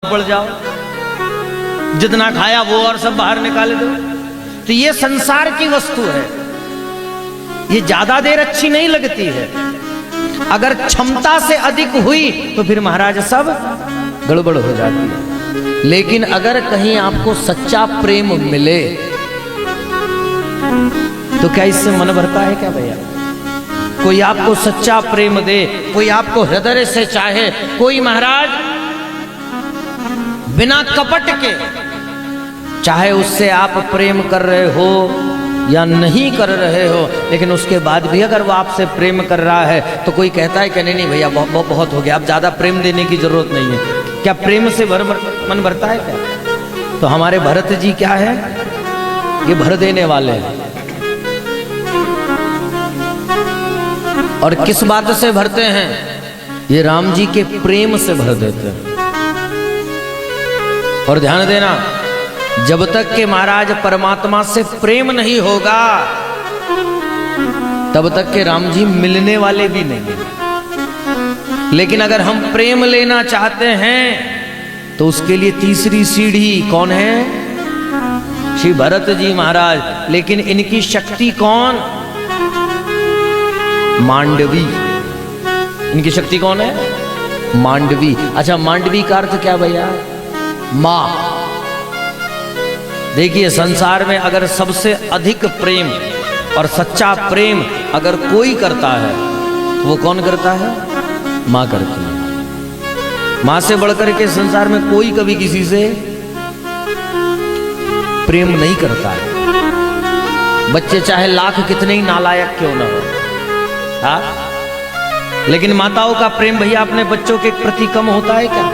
पड़ जाओ, जितना खाया वो और सब बाहर निकाल दो। तो ये संसार की वस्तु है, ये ज्यादा देर अच्छी नहीं लगती है। अगर क्षमता से अधिक हुई तो फिर महाराज सब गड़बड़ हो जाती है। लेकिन अगर कहीं आपको सच्चा प्रेम मिले तो क्या इससे मन भरता है क्या भैया? कोई आपको सच्चा प्रेम दे, कोई आपको हृदय से चाहे, कोई महाराज बिना कपट के, चाहे उससे आप प्रेम कर रहे हो या नहीं कर रहे हो, लेकिन उसके बाद भी अगर वो आपसे प्रेम कर रहा है तो कोई कहता है कि नहीं नहीं भैया बहुत हो गया, अब ज्यादा प्रेम देने की जरूरत नहीं है। क्या प्रेम से मन भरता है क्या? तो हमारे भरत जी क्या है, ये भर देने वाले हैं। और किस बात से भरते हैं? ये राम जी के प्रेम से भर देते हैं। और ध्यान देना, जब तक के महाराज परमात्मा से प्रेम नहीं होगा तब तक के राम जी मिलने वाले भी नहीं। लेकिन अगर हम प्रेम लेना चाहते हैं तो उसके लिए तीसरी सीढ़ी कौन है? श्री भरत जी महाराज। लेकिन इनकी शक्ति कौन? मांडवी। इनकी शक्ति कौन है? मांडवी। अच्छा, मांडवी का अर्थ क्या भैया? मां। देखिए, संसार में अगर सबसे अधिक प्रेम और सच्चा प्रेम अगर कोई करता है तो वो कौन करता है? मां करती है। मां से बढ़कर के संसार में कोई कभी किसी से प्रेम नहीं करता है। बच्चे चाहे लाख कितने ही नालायक क्यों ना हो, हाँ? लेकिन माताओं का प्रेम भैया अपने बच्चों के प्रति कम होता है क्या?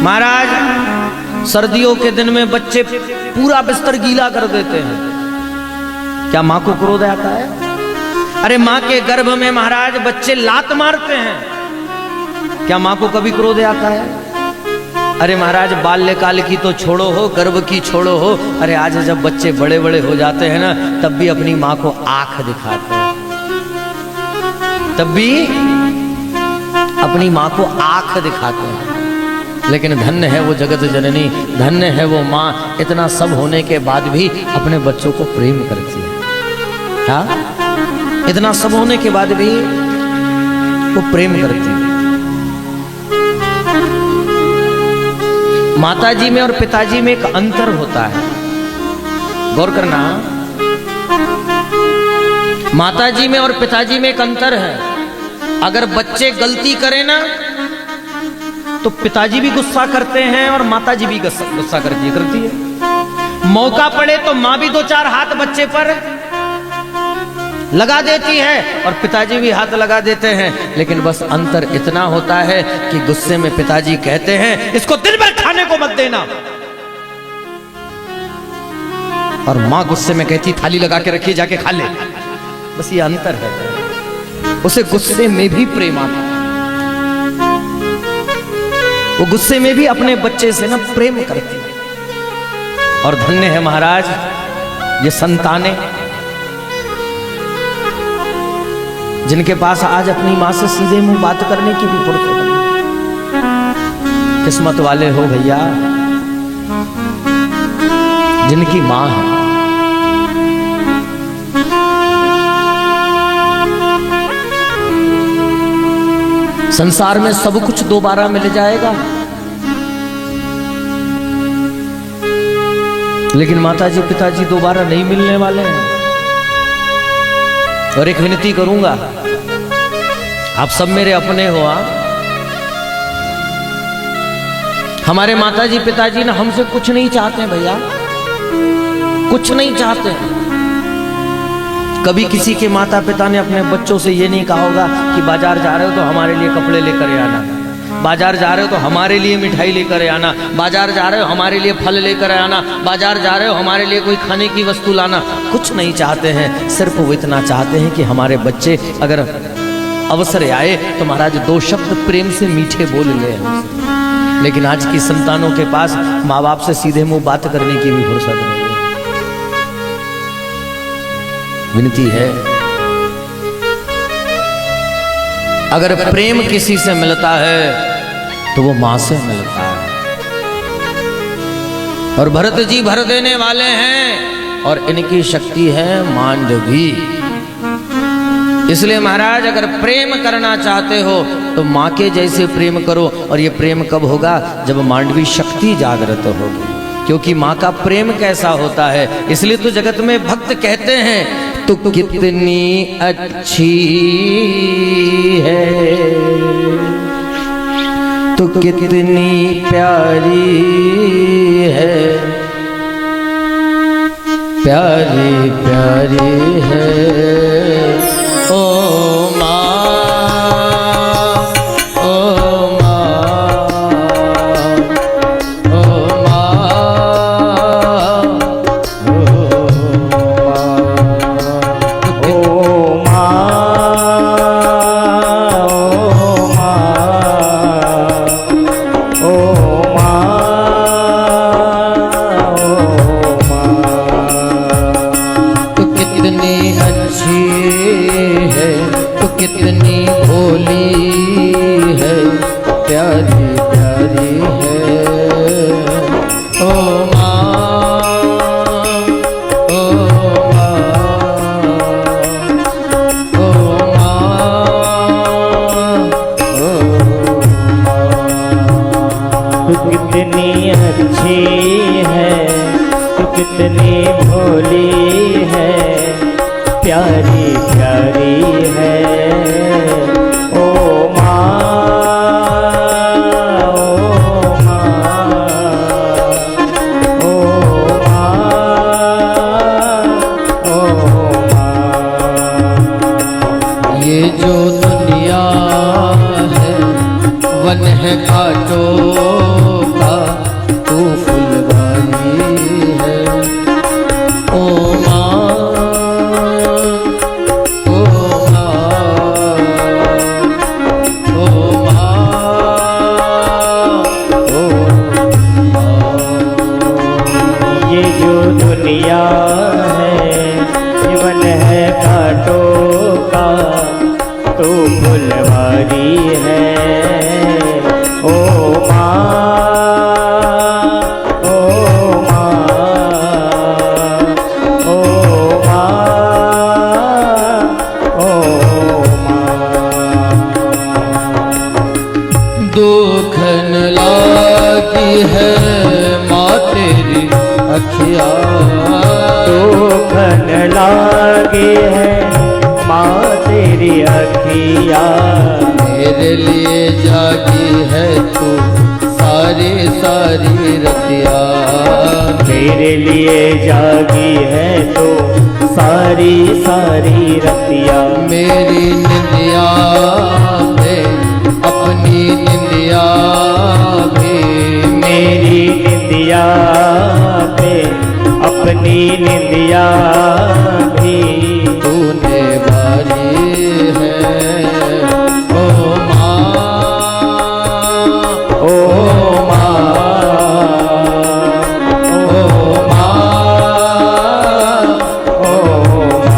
महाराज, सर्दियों के दिन में बच्चे पूरा बिस्तर गीला कर देते हैं, क्या मां को क्रोध आता है? अरे मां के गर्भ में महाराज बच्चे लात मारते हैं, क्या मां को कभी क्रोध आता है? अरे महाराज, बाल्यकाल की तो छोड़ो हो, गर्भ की छोड़ो हो, अरे आज जब बच्चे बड़े बड़े हो जाते हैं ना, तब भी अपनी मां को आंख दिखाते हैं, तब भी अपनी मां को आंख दिखाते हैं। लेकिन धन्य है वो जगत जननी, धन्य है वो मां, इतना सब होने के बाद भी अपने बच्चों को प्रेम करती है। हाँ, इतना सब होने के बाद भी वो प्रेम करती है। माताजी में और पिताजी में एक अंतर होता है, गौर करना। माताजी में और पिताजी में एक अंतर है। अगर बच्चे गलती करें ना तो पिताजी भी गुस्सा करते हैं और माताजी भी गुस्सा करती है। मौका पड़े तो मां भी दो चार हाथ बच्चे पर लगा देती है और पिताजी भी हाथ लगा देते हैं। लेकिन बस अंतर इतना होता है कि गुस्से में पिताजी कहते हैं इसको दिन भर खाने को मत देना, और मां गुस्से में कहती थाली लगा के रखिए, जाके खा ले। बस ये अंतर है। उसे गुस्से में भी प्रेम आता है, वो गुस्से में भी अपने बच्चे से ना प्रेम करती है। और धन्य है महाराज ये संतानें जिनके पास आज अपनी मां से सीधे मुंह बात करने की भी फुर्सत है। किस्मत वाले हो भैया जिनकी मां है। संसार में सब कुछ दोबारा मिल जाएगा, लेकिन माताजी पिताजी दोबारा नहीं मिलने वाले हैं। और एक विनती करूंगा, आप सब मेरे अपने हो। हमारे माताजी पिताजी ना हमसे कुछ नहीं चाहते भैया, कुछ नहीं चाहते। कभी किसी के माता पिता ने अपने बच्चों से ये नहीं कहा होगा कि बाजार जा रहे हो तो हमारे लिए कपड़े लेकर आना, बाजार जा रहे हो तो हमारे लिए मिठाई लेकर आना, बाजार जा रहे हो हमारे लिए फल लेकर आना, बाजार जा रहे हो हमारे लिए कोई खाने की वस्तु लाना। कुछ नहीं चाहते हैं, सिर्फ वो इतना चाहते हैं कि हमारे बच्चे अगर अवसर आए तो महाराज दो शब्द प्रेम से मीठे बोल ले। लेकिन आज की संतानों के पास माँ बाप से सीधे मुंह बात करने की भी फुर्सत नहीं। विनती है, अगर प्रेम किसी से मिलता है तो वो मां से मिलता है। और भरत जी भर देने वाले हैं और इनकी शक्ति है मांडवी। इसलिए महाराज अगर प्रेम करना चाहते हो तो मां के जैसे प्रेम करो। और ये प्रेम कब होगा? जब मांडवी शक्ति जागृत होगी। क्योंकि मां का प्रेम कैसा होता है, इसलिए तो जगत में भक्त कहते हैं तू कितनी अच्छी है, तू कितनी प्यारी है, प्यारी प्यारी है ओ माँ, ओ माँ, ओ कितनी भोली है, प्यारी प्यारी है ओ माँ, ओ माँ, ओ माँ, ओ तू कितनी अच्छी है, तू कितनी भोली है, प्यारी प्यारी है ओ माँ, ओ माँ, ओ माँ, ओ माँ। ये जो दुनिया है वन है कांटों का, तू फुलवारी है ओ माँ, ओ माँ, ओ माँ। ये जो दुनिया है जीवन है कांटों का, तू फुलवारी है ओ माँ, ओ माँ, ओ माँ, ओ माँ। दुख न लागी है माँ तेरी अखिया, दुख न लागे है माँ तेरी अखिया, मेरे लिए जागी है तू सारी सारी रतिया, मेरे लिए जागी है तो सारी सारी रतिया, मेरी निंदिया में अपनी निंदिया भी, मेरी निंदिया पे अपनी निंदिया भी तूने बारी है ओ माँ, ओ माँ, ओ माँ, ओ माँ।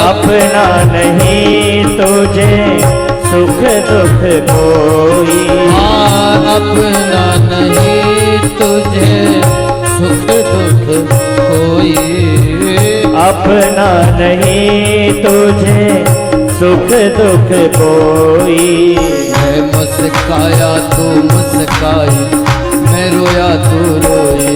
अपना नहीं तुझे सुख दुख कोई। अपना नहीं तुझे सुख दुख कोई। अपना नहीं तुझे सुख दुख कोई। मैं मुस्काया तू मुस्काई, मैं रोया तू रोई।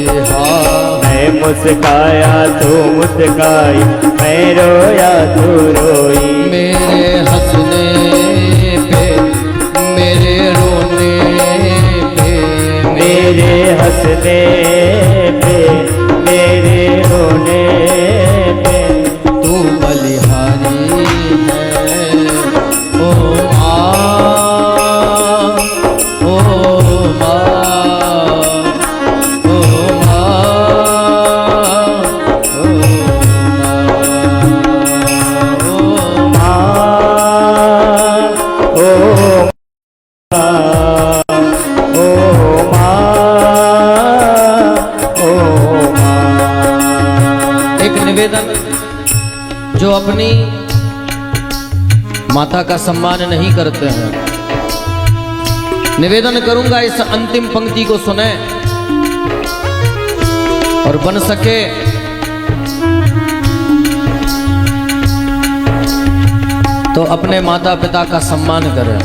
मैं मुस्काया तू मुस्काई, मैं रोया तू रोई। मेरे हंसने पे मेरे रोने पे, मेरे हंसने पे मेरे रोने पे तू बलिहारी है। ओ माँ, ओ माँ, ओ जो अपनी माता का सम्मान नहीं करते हैं, निवेदन करूंगा इस अंतिम पंक्ति को सुने और बन सके तो अपने माता पिता का सम्मान करें।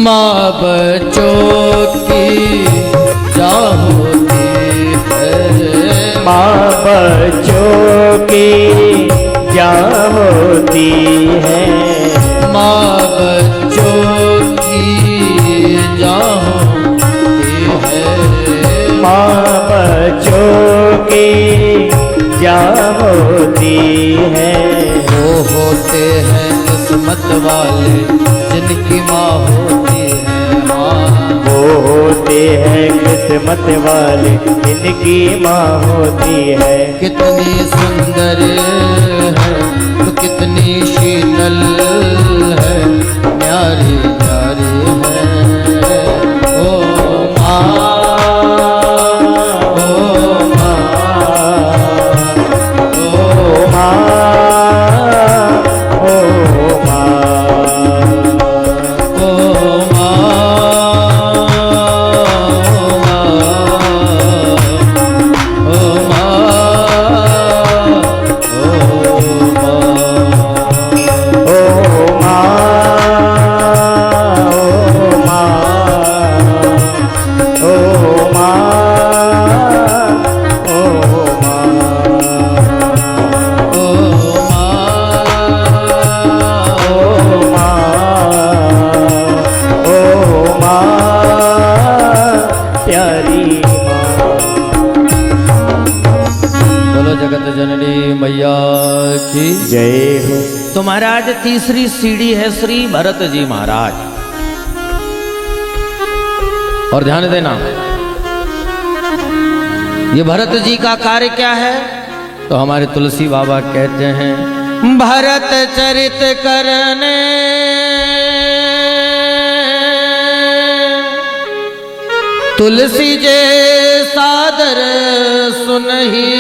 माँ बच्चों की जान होती है। माँ बच्चों की जान होती है। माँ बच्चों की जान होती है। माँ बच्चों की जान होती है। वो होते हैं किस्मत वाले जिनकी माँ होती है माँ। वो होते हैं किस्मत वाले जिनकी माँ होती है। कितनी सुंदर है तो कितनी शीतल है, प्यारी प्यारी है। ओ माँ, ओ माँ, ओ माँ, ओ माँ, ओ मैया की जय हो। तो महाराज तीसरी सीढ़ी है श्री भरत जी महाराज। और ध्यान देना, ये भरत जी का कार्य क्या है? तो हमारे तुलसी बाबा कहते हैं, भरत चरित करने तुलसी जे सादर सुनही,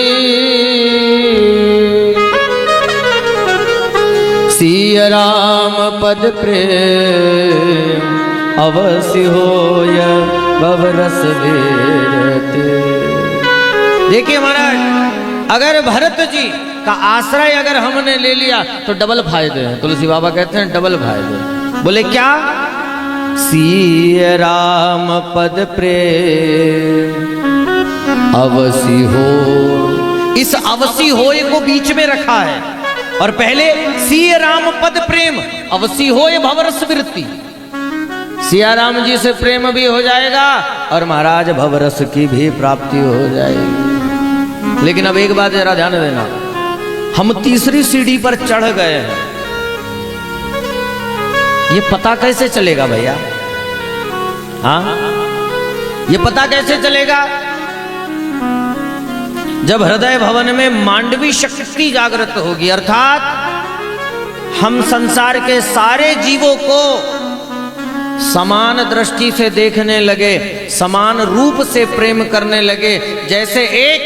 सिय राम पद प्रेम अवश्य होय भवरस बीरते। देखिए महाराज, अगर भरत जी का आश्रय अगर हमने ले लिया तो डबल फायदे हैं। तुलसी बाबा कहते हैं डबल फायदे। बोले क्या? सिय राम पद प्रेम अवश्य हो। इस अवश्य होय को बीच में रखा है और पहले सिय राम पद प्रेम अवश्य होय भवरस वृत्ति। सिया राम जी से प्रेम भी हो जाएगा और महाराज भवरस की भी प्राप्ति हो जाएगी। लेकिन अब एक बात जरा ध्यान देना, हम तीसरी सीढ़ी पर चढ़ गए हैं। ये पता कैसे चलेगा भैया? हाँ, ये पता कैसे चलेगा? जब हृदय भवन में मांडवी शक्ति जागृत होगी, अर्थात हम संसार के सारे जीवों को समान दृष्टि से देखने लगे, समान रूप से प्रेम करने लगे। जैसे एक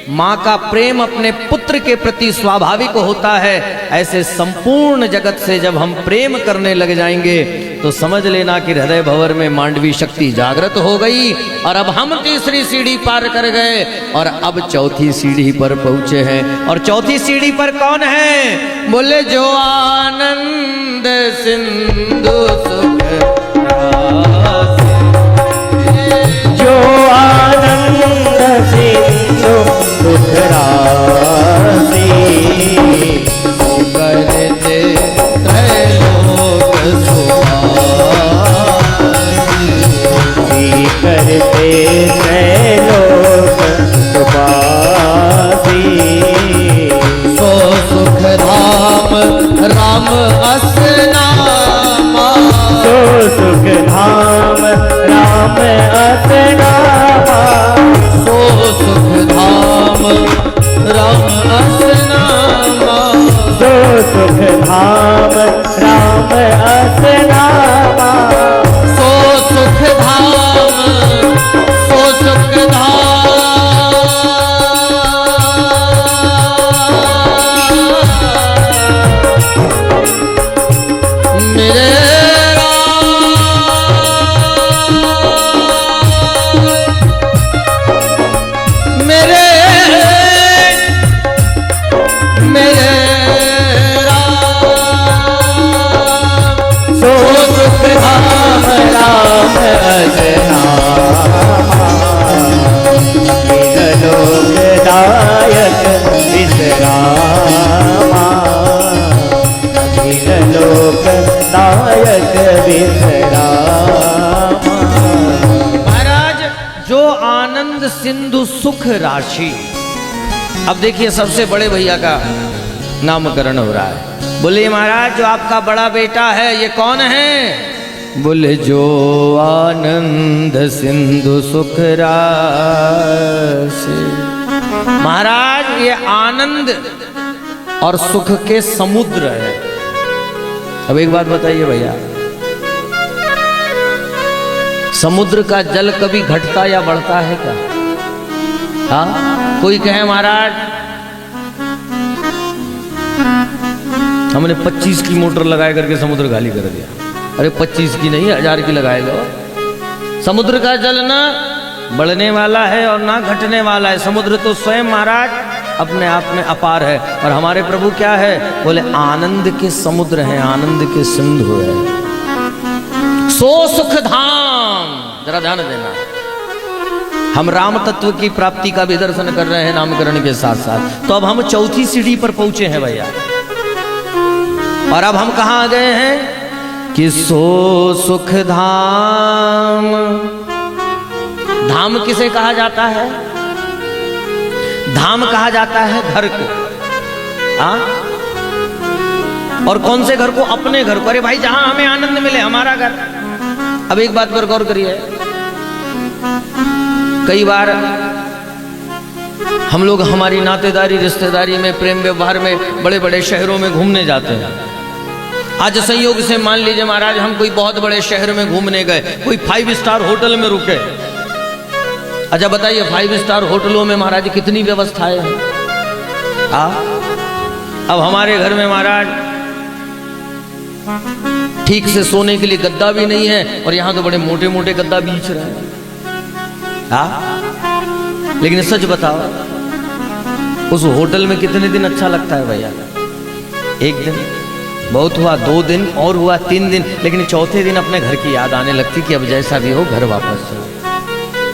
माँ का प्रेम अपने पुत्र के प्रति स्वाभाविक होता है, ऐसे संपूर्ण जगत से जब हम प्रेम करने लग जाएंगे तो समझ लेना कि हृदय भंवर में मांडवी शक्ति जागृत हो गई। और अब हम तीसरी सीढ़ी पार कर गए और अब चौथी सीढ़ी पर पहुंचे हैं। और चौथी सीढ़ी पर कौन है? बोले जो आनंद सिंधु सुख राशि, जो आनंद सिंधु सुख राशि, करते त्रैलोक सुवासी, करते त्रैलोक सुवासी, सो सुख धाम राम असनामा, तो सुख धाम राम असनामा, सो सुख धाम राम असनामा, तो सुख धाम राम असनामा, सो सुख धाम, सो सुख धाम मेरे मेरे मेरे सो सुख धाम राम असनामा, लोकदायक विश्रामा, लोकदायक विश्रामा। महाराज जो आनंद सिंधु सुख राशि। अब देखिए सबसे बड़े भैया का नामकरण हो रहा है। बोले महाराज जो आपका बड़ा बेटा है ये कौन है? बोले जो आनंद सिंधु सुख राशि। महाराज ये आनंद और सुख के समुद्र है। अब एक बात बताइए भैया, समुद्र का जल कभी घटता या बढ़ता है क्या? हाँ, कोई कहे महाराज हमने 25 की मोटर लगाए करके समुद्र खाली कर दिया। अरे 25 की नहीं 1000 की लगाएगा। समुद्र का जल ना बढ़ने वाला है और ना घटने वाला है। समुद्र तो स्वयं महाराज अपने आप में अपार है। और हमारे प्रभु क्या है? बोले आनंद के समुद्र हैं, आनंद के सिंधु है। सो सुख धाम, जरा ध्यान देना। हम राम तत्व की प्राप्ति का भी दर्शन कर रहे हैं नामकरण के साथ साथ। तो अब हम चौथी सीढ़ी पर पहुंचे हैं भैया। और अब हम कहां आ गए हैं कि सो सुख धाम। धाम किसे कहा जाता है? धाम कहा जाता है घर को। हाँ, और कौन से घर को? अपने घर को। अरे भाई जहां हमें आनंद मिले, हमारा घर। अब एक बात पर गौर करिए, कई बार हम लोग हमारी नातेदारी रिश्तेदारी में प्रेम व्यवहार में बड़े बड़े शहरों में घूमने जाते हैं। आज संयोग से मान लीजिए महाराज हम कोई बहुत बड़े शहर में घूमने गए, कोई 5 स्टार होटल में रुके। अच्छा बताइए 5 स्टार होटलों में महाराज कितनी व्यवस्थाएं हैं। अब हमारे घर में महाराज ठीक से सोने के लिए गद्दा भी नहीं है और यहां तो बड़े मोटे मोटे गद्दा बीच रहे हैं। लेकिन सच बताओ उस होटल में कितने दिन अच्छा लगता है भैया? 1 दिन, बहुत हुआ 2 दिन, और हुआ 3 दिन, लेकिन चौथे दिन अपने घर की याद आने लगती कि अब जैसा भी हो घर वापस चलो।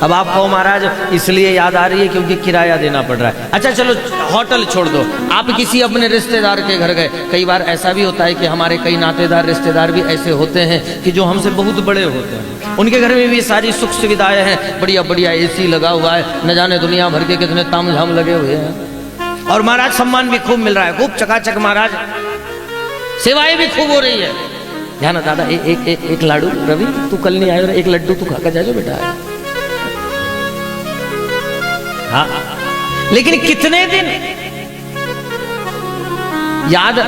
अब आप कहो महाराज इसलिए याद आ रही है क्योंकि किराया देना पड़ रहा है। अच्छा चलो होटल छोड़ दो, आप किसी अपने रिश्तेदार के घर गए। कई बार ऐसा भी होता है कि हमारे कई नातेदार रिश्तेदार भी ऐसे होते हैं कि जो हमसे बहुत बड़े होते हैं। उनके घर में भी सारी सुख सुविधाएं हैं, बढ़िया बढ़िया AC लगा हुआ है, न जाने दुनिया भर के कितने तामझाम लगे हुए हैं। और महाराज सम्मान भी खूब मिल रहा है, खूब चकाचक महाराज सेवाएं भी खूब हो रही है। ध्यान दादा एक लाडू, रवि तू कल नहीं आया, एक लड्डू तू खाकर जा बेटा। हाँ, लेकिन कितने दिन याद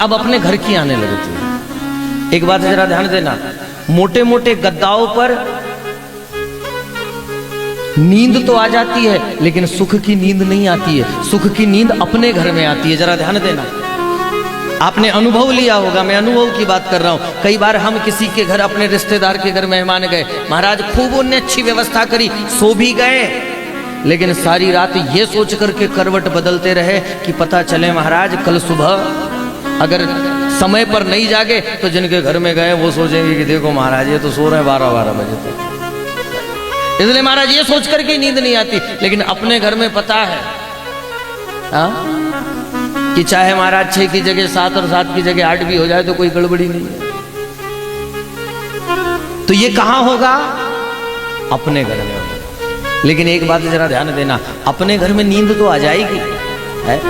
अब अपने घर की आने लगी थी। एक बात जरा ध्यान देना, मोटे मोटे गद्दाओं पर नींद तो आ जाती है लेकिन सुख की नींद नहीं आती है। सुख की नींद अपने घर में आती है। जरा ध्यान देना, आपने अनुभव लिया होगा, मैं अनुभव की बात कर रहा हूं। कई बार हम किसी के घर, अपने रिश्तेदार के घर मेहमान गए, महाराज खूब उनने अच्छी व्यवस्था करी, सो भी गए, लेकिन सारी रात ये सोच करके करवट बदलते रहे कि पता चले महाराज कल सुबह अगर समय पर नहीं जागे तो जिनके घर में गए वो सोचेंगे कि देखो महाराज ये तो सो रहे हैं 12-12 बजे तक। इसलिए महाराज ये सोच करके नींद नहीं आती। लेकिन अपने घर में पता है कि चाहे महाराज 6 की जगह 7 और 7 की जगह 8 भी हो जाए तो कोई गड़बड़ी नहीं है। तो ये कहां होगा? अपने घर में होगा। लेकिन एक बात जरा ध्यान देना, अपने घर में नींद तो आ जाएगी, है?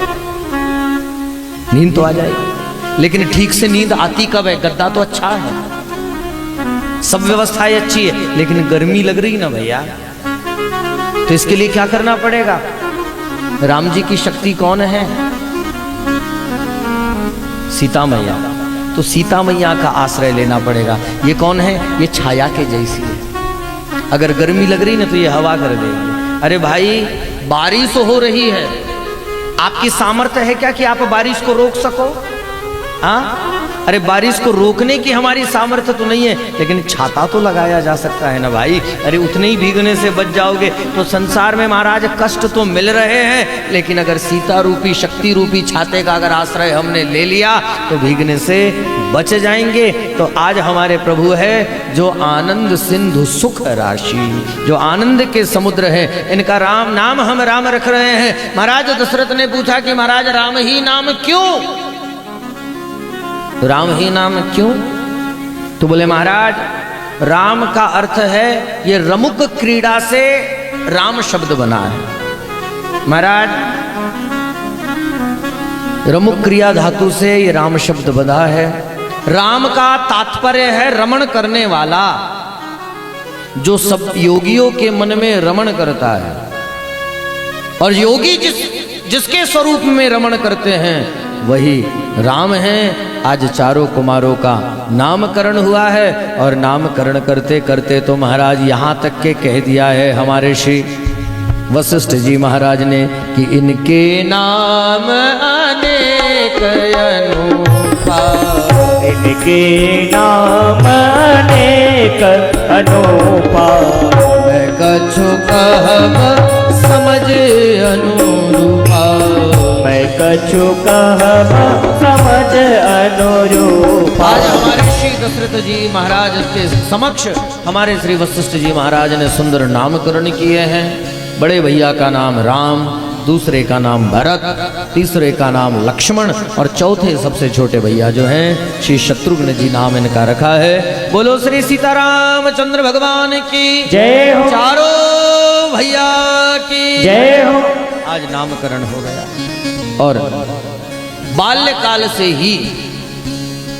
नींद तो आ जाएगी, लेकिन ठीक से नींद आती कब है? गद्दा तो अच्छा है, सब व्यवस्थाएं अच्छी है, लेकिन गर्मी लग रही ना भैया, तो इसके लिए क्या करना पड़ेगा? राम जी की शक्ति कौन है? सीता मैया। तो सीता मैया का आश्रय लेना पड़ेगा। ये कौन है? ये छाया के जैसी है। अगर गर्मी लग रही ना तो ये हवा कर देगी। अरे भाई बारिश हो रही है, आपकी सामर्थ्य है क्या कि आप बारिश को रोक सको? हाँ, अरे बारिश को रोकने की हमारी सामर्थ्य तो नहीं है, लेकिन छाता तो लगाया जा सकता है ना भाई। अरे उतने ही भीगने से बच जाओगे। तो संसार में महाराज कष्ट तो मिल रहे हैं, लेकिन अगर सीता रूपी शक्ति रूपी छाते का अगर आश्रय हमने ले लिया तो भीगने से बच जाएंगे। तो आज हमारे प्रभु है जो आनंद सिंधु सुख राशि, जो आनंद के समुद्र है, इनका राम नाम हम राम रख रहे हैं। महाराज दशरथ ने पूछा कि महाराज राम ही नाम क्यों? राम ही नाम क्यों? तो बोले महाराज राम का अर्थ है, ये रमुक क्रीड़ा से राम शब्द बना है। महाराज रमुक क्रिया धातु से ये राम शब्द बना है। राम का तात्पर्य है रमण करने वाला, जो सब योगियों के मन में रमण करता है। और योगी जिसके स्वरूप में रमण करते हैं वही राम है। आज चारों कुमारों का नामकरण हुआ है, और नामकरण करते करते तो महाराज यहाँ तक के कह दिया है हमारे श्री वशिष्ठ जी महाराज ने कि इनके नाम अनेक अनूठा, इनके नाम अनेक अनूठा, मैं कछु कहब समझ अनुरूपा, मैं कछु कहब समझ अनुरूपा। आज हमारे श्री दशरथ जी महाराज के समक्ष हमारे श्री वशिष्ठ जी महाराज ने सुंदर नामकरण किए हैं। बड़े भैया का नाम राम, दूसरे का नाम भरत, तीसरे का नाम लक्ष्मण, और चौथे सबसे छोटे भैया जो हैं श्री शत्रुघ्न जी नाम इनका रखा है। बोलो श्री सीताराम चंद्र भगवान की जय हो, चारों भैया की जय हो। आज नामकरण हो गया, और बाल्यकाल से ही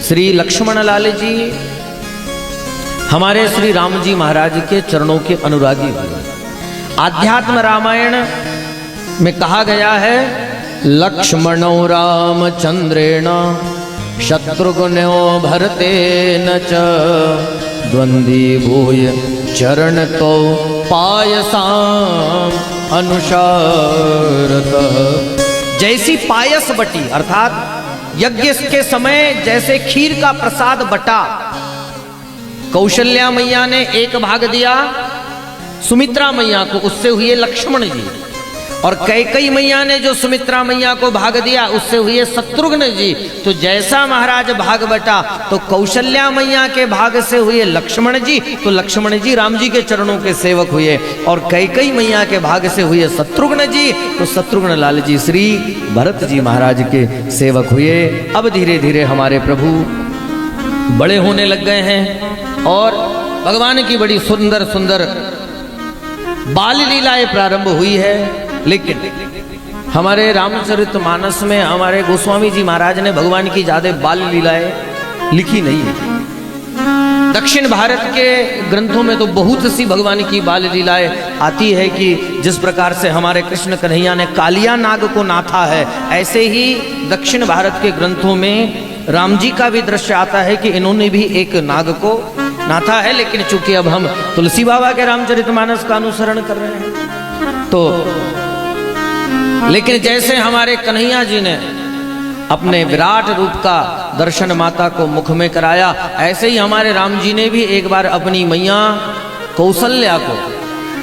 श्री लक्ष्मण लाल जी हमारे श्री राम जी महाराज के चरणों के अनुरागी हुए। आध्यात्म रामायण में कहा गया है लक्ष्मणो रामचंद्रेण शत्रुघ्नो भरतेन च द्वंद्वी भूय चरण तो पायसाम अनुशारत। जैसी पायस बटी, अर्थात यज्ञ के समय जैसे खीर का प्रसाद बटा, कौशल्या मैया ने एक भाग दिया सुमित्रा मैया को, उससे हुए लक्ष्मण जी, और कैकेयी मैया ने जो सुमित्रा मैया को भाग दिया उससे हुए शत्रुघ्न जी। तो जैसा महाराज भाग बटा, तो कौशल्या मैया के भाग से हुए लक्ष्मण जी, तो लक्ष्मण जी राम जी के चरणों के सेवक हुए, और कैकेयी मैया के भाग से हुए शत्रुघ्न जी, तो शत्रुघ्न लाल जी श्री भरत जी महाराज के सेवक हुए। अब धीरे धीरे हमारे प्रभु बड़े होने लग गए हैं, और भगवान की बड़ी सुंदर सुंदर बाल लीलाएं प्रारंभ हुई है। लेकिन हमारे रामचरितमानस में हमारे गोस्वामी जी महाराज ने भगवान की ज्यादा बाल लीलाएं लिखी नहीं है। दक्षिण भारत के ग्रंथों में तो बहुत सी भगवान की बाल लीलाएं आती है कि जिस प्रकार से हमारे कृष्ण कन्हैया ने कालिया नाग को नाथा है, ऐसे ही दक्षिण भारत के ग्रंथों में राम जी का भी दृश्य आता है कि इन्होंने भी एक नाग को नाता है, लेकिन चूंकि अब हम तुलसी बाबा के रामचरितमानस का अनुसरण कर रहे हैं तो, लेकिन जैसे हमारे कन्हैया जी ने अपने विराट रूप का दर्शन माता को मुख में कराया, ऐसे ही हमारे राम जी ने भी एक बार अपनी मैया कौशल्या को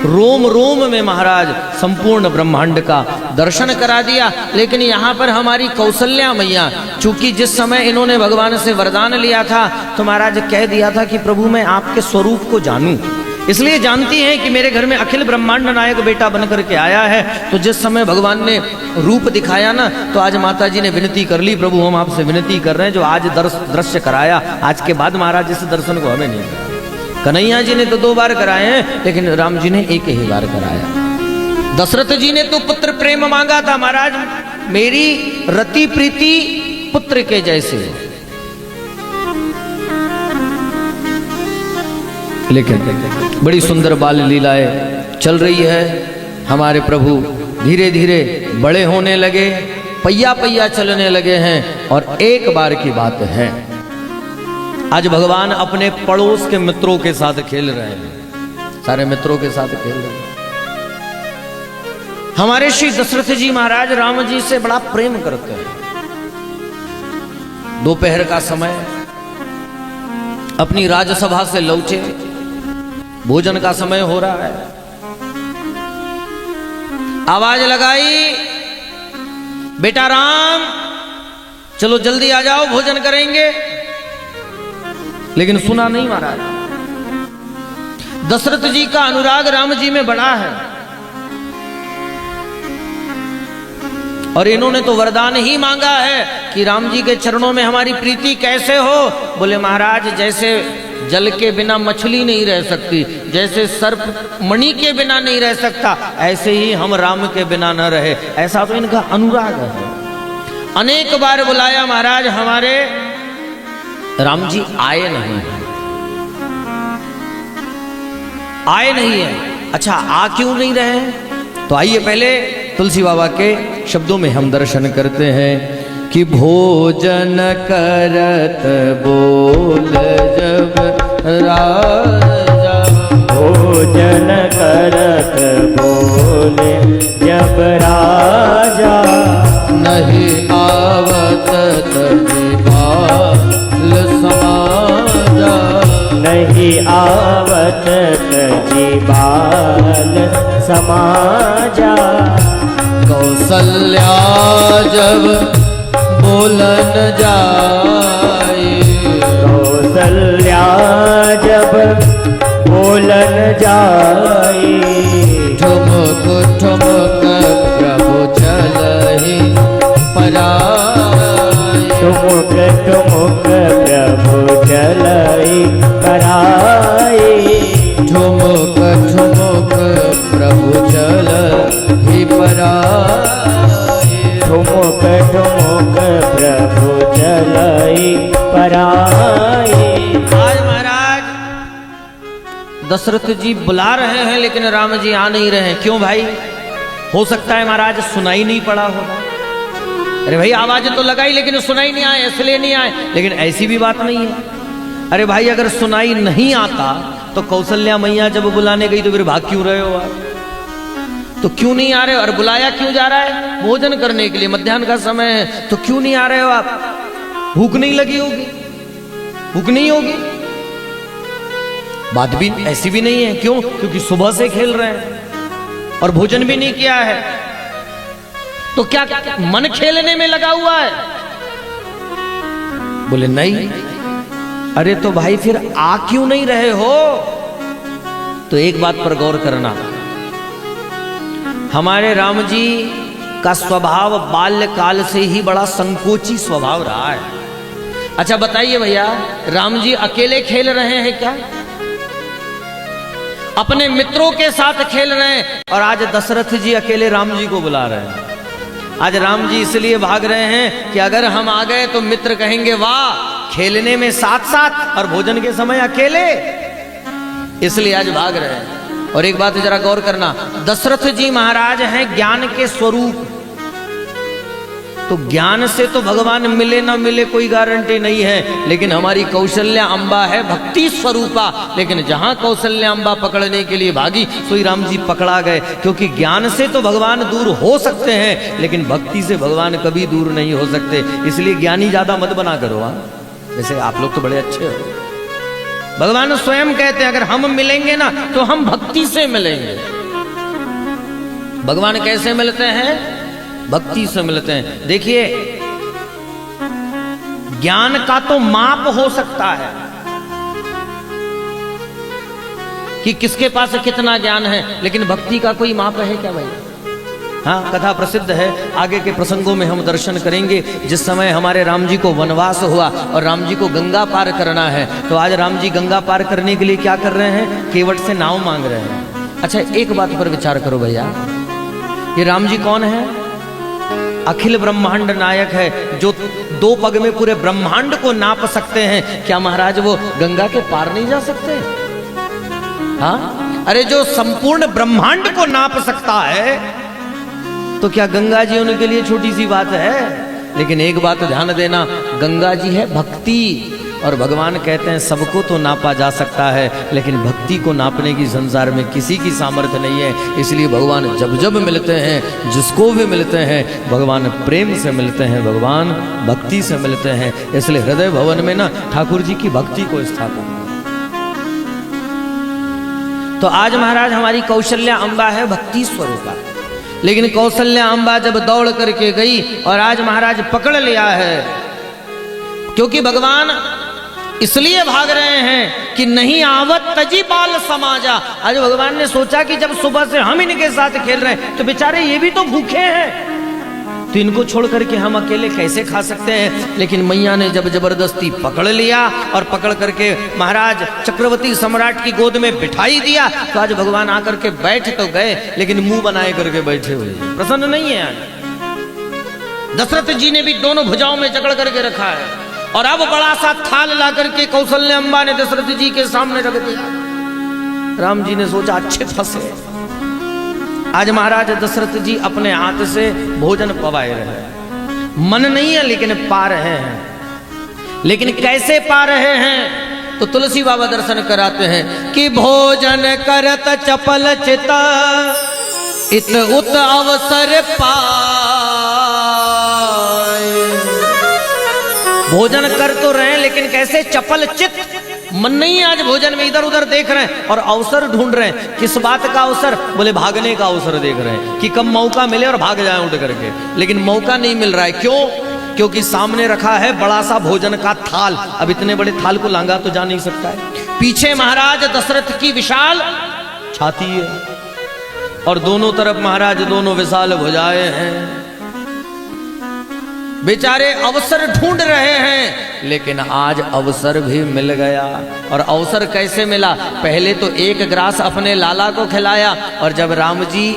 रोम रोम में महाराज संपूर्ण ब्रह्मांड का दर्शन करा दिया। लेकिन यहाँ पर हमारी कौशल्या मैया, चूंकि जिस समय इन्होंने भगवान से वरदान लिया था तो महाराज कह दिया था कि प्रभु मैं आपके स्वरूप को जानूं, इसलिए जानती हैं कि मेरे घर में अखिल ब्रह्मांड नायक बेटा बनकर के आया है। तो जिस समय भगवान ने रूप दिखाया ना, तो आज माता जी ने विनती कर ली, प्रभु हम आपसे विनती कर रहे हैं, जो आज दृश्य कराया, आज के बाद महाराज इस दर्शन को हमें नहीं कराया। कन्हैया जी ने तो 2 बार कराए हैं, लेकिन राम जी ने एक ही बार कराया। दशरथ जी ने तो पुत्र प्रेम मांगा था, महाराज मेरी रति प्रीति पुत्र के जैसे, लेकिन बड़ी सुंदर बाल लीलाएं चल रही है। हमारे प्रभु धीरे धीरे बड़े होने लगे, पहिया पहिया चलने लगे हैं। और एक बार की बात है, आज भगवान अपने पड़ोस के मित्रों के साथ खेल रहे हैं, सारे मित्रों के साथ खेल रहे हैं। हमारे श्री दशरथ जी महाराज राम जी से बड़ा प्रेम करते हैं। दोपहर का समय, अपनी राजसभा से लौटे, भोजन का समय हो रहा है, आवाज लगाई, बेटा राम चलो जल्दी आ जाओ भोजन करेंगे। लेकिन सुना नहीं महाराज। दशरथ जी का अनुराग राम जी में बड़ा है, और इन्होंने तो वरदान ही मांगा है कि राम जी के चरणों में हमारी प्रीति कैसे हो। बोले महाराज जैसे जल के बिना मछली नहीं रह सकती, जैसे सर्प मणि के बिना नहीं रह सकता, ऐसे ही हम राम के बिना न रहे। ऐसा तो इनका अनुराग है। अनेक बार बुलाया महाराज, हमारे राम जी आए नहीं है, आए नहीं है। अच्छा आ क्यों नहीं रहे? तो आइए पहले तुलसी बाबा के शब्दों में हम दर्शन करते हैं कि भोजन करत बोल जब राजा, भोजन करत बोले जब राजा, नहीं आवत बाल समाजा, नहीं आवत बाल समाजा। कौशल्या जब बोलन जाए, कौशल्या जब बोलन जाए, ठुमक ठुमक प्रभु चलहि पराए, ठुमुक ठुमुक प्रभु चलहि पराए, ठुमक ठुमक प्रभु चलहि पराए, ठुमुक ठुमुक प्रभु चलहि पराए। आज महाराज दशरथ जी बुला रहे हैं, लेकिन राम जी आ नहीं रहे हैं। क्यों भाई? हो सकता है महाराज सुनाई नहीं पड़ा होगा। अरे भाई आवाज तो लगाई लेकिन सुनाई नहीं आए, इसलिए नहीं आए। लेकिन ऐसी भी बात नहीं है। अरे भाई अगर सुनाई नहीं आता तो कौशल्या मैया जब बुलाने गई तो फिर भाग क्यों रहे हो आप? तो क्यों नहीं आ रहे हो? और बुलाया क्यों जा रहा है? भोजन करने के लिए, मध्याह्न का समय है, तो क्यों नहीं आ रहे हो आप? भूख नहीं लगी होगी? भूख नहीं होगी? बात भी ऐसी भी नहीं है। क्यों? क्योंकि सुबह से खेल रहे हैं और भोजन भी नहीं किया है। तो क्या मन खेलने में लगा हुआ है? बोले नहीं। अरे तो भाई फिर आ क्यों नहीं रहे हो? तो एक बात पर गौर करना, हमारे राम जी का स्वभाव बाल्यकाल से ही बड़ा संकोची स्वभाव रहा है। अच्छा बताइए भैया, राम जी अकेले खेल रहे हैं क्या? अपने मित्रों के साथ खेल रहे हैं। और आज दशरथ जी अकेले राम जी को बुला रहे हैं। आज राम जी इसलिए भाग रहे हैं कि अगर हम आ गए तो मित्र कहेंगे वाह, खेलने में साथ साथ और भोजन के समय अकेले, इसलिए आज भाग रहे हैं। और एक बात जरा गौर करना, दशरथ जी महाराज हैं ज्ञान के स्वरूप। तो ज्ञान से तो भगवान मिले ना मिले कोई गारंटी नहीं है, लेकिन हमारी कौशल्या अम्बा है भक्ति स्वरूपा। लेकिन जहां कौशल्या अम्बा पकड़ने के लिए भागी सोई राम जी पकड़ा गए, क्योंकि ज्ञान से तो भगवान दूर हो सकते हैं लेकिन भक्ति से भगवान कभी दूर नहीं हो सकते। इसलिए ज्ञानी ज्यादा मत बना करो। जैसे आप लोग तो बड़े अच्छे हो, भगवान स्वयं कहते हैं अगर हम मिलेंगे ना तो हम भक्ति से मिलेंगे। भगवान कैसे मिलते हैं? भक्ति से मिलते हैं। देखिए ज्ञान का तो माप हो सकता है कि किसके पास कितना ज्ञान है, लेकिन भक्ति का कोई माप है क्या भाई? हाँ, कथा प्रसिद्ध है, आगे के प्रसंगों में हम दर्शन करेंगे। जिस समय हमारे राम जी को वनवास हुआ और राम जी को गंगा पार करना है, तो आज राम जी गंगा पार करने के लिए क्या कर रहे हैं? केवट से नाव मांग रहे हैं। अच्छा, एक बात पर विचार करो भैया, ये राम जी कौन है? अखिल ब्रह्मांड नायक है, जो 2 पग में पूरे ब्रह्मांड को नाप सकते हैं। क्या महाराज वो गंगा के पार नहीं जा सकते? हाँ, अरे जो संपूर्ण ब्रह्मांड को नाप सकता है तो क्या गंगा जी उनके लिए छोटी सी बात है? लेकिन एक बात ध्यान देना, गंगा जी है भक्ति, और भगवान कहते हैं सबको तो नापा जा सकता है लेकिन भक्ति को नापने की संसार में किसी की सामर्थ्य नहीं है। इसलिए भगवान जब जब मिलते हैं, जिसको भी मिलते हैं, भगवान प्रेम से मिलते हैं, भगवान भक्ति से मिलते हैं। इसलिए हृदय भवन में ना ठाकुर जी की भक्ति को स्थापन। तो आज महाराज हमारी कौशल्या अम्बा है भक्ति स्वरूपा, लेकिन कौशल्या अम्बा जब दौड़ करके गई और आज महाराज पकड़ लिया है, क्योंकि भगवान इसलिए भाग रहे हैं कि नहीं आवत तजी बाल समाजा। आज भगवान ने सोचा कि जब सुबह से हम इनके साथ खेल रहे हैं तो बेचारे ये भी तो भूखे हैं, तो इनको छोड़ करके हम अकेले कैसे खा सकते हैं? लेकिन मैया ने जब जबरदस्ती पकड़ लिया और पकड़ करके महाराज चक्रवर्ती सम्राट की गोद में बिठाई दिया, तो आज भगवान आकर के बैठ तो गए लेकिन मुंह बनाए करके बैठे हुए, प्रसन्न नहीं है। आज दशरथ जी ने भी दोनों भुजाओं में जकड़ करके रखा है और अब बड़ा सा थाल ला करके कौशल्या अम्बा ने दशरथ जी के सामने रख दिया। राम जी ने सोचा अच्छे फंसे। आज महाराज दशरथ जी अपने हाथ से भोजन पवाए रहे, मन नहीं है लेकिन पा रहे हैं। लेकिन कैसे पा रहे हैं? तो तुलसी बाबा दर्शन कराते हैं कि भोजन करत चपल चिता इत उत अवसर पाए। भोजन कर तो रहे हैं लेकिन कैसे? चपल चित, मन नहीं है आज भोजन में, इधर उधर देख रहे हैं और अवसर ढूंढ रहे हैं। किस बात का अवसर? बोले भागने का अवसर देख रहे हैं कि कब मौका मिले और भाग जाए उठ करके, लेकिन मौका नहीं मिल रहा है। क्यों? क्योंकि सामने रखा है बड़ा सा भोजन का थाल। अब इतने बड़े थाल को लांगा तो जा नहीं सकता है। पीछे महाराज दशरथ की विशाल छाती है और दोनों तरफ महाराज दोनों विशाल भुजाएं हैं। बेचारे अवसर ढूंढ रहे हैं, लेकिन आज अवसर भी मिल गया। और अवसर कैसे मिला? पहले तो 1 ग्रास अपने लाला को खिलाया, और जब राम जी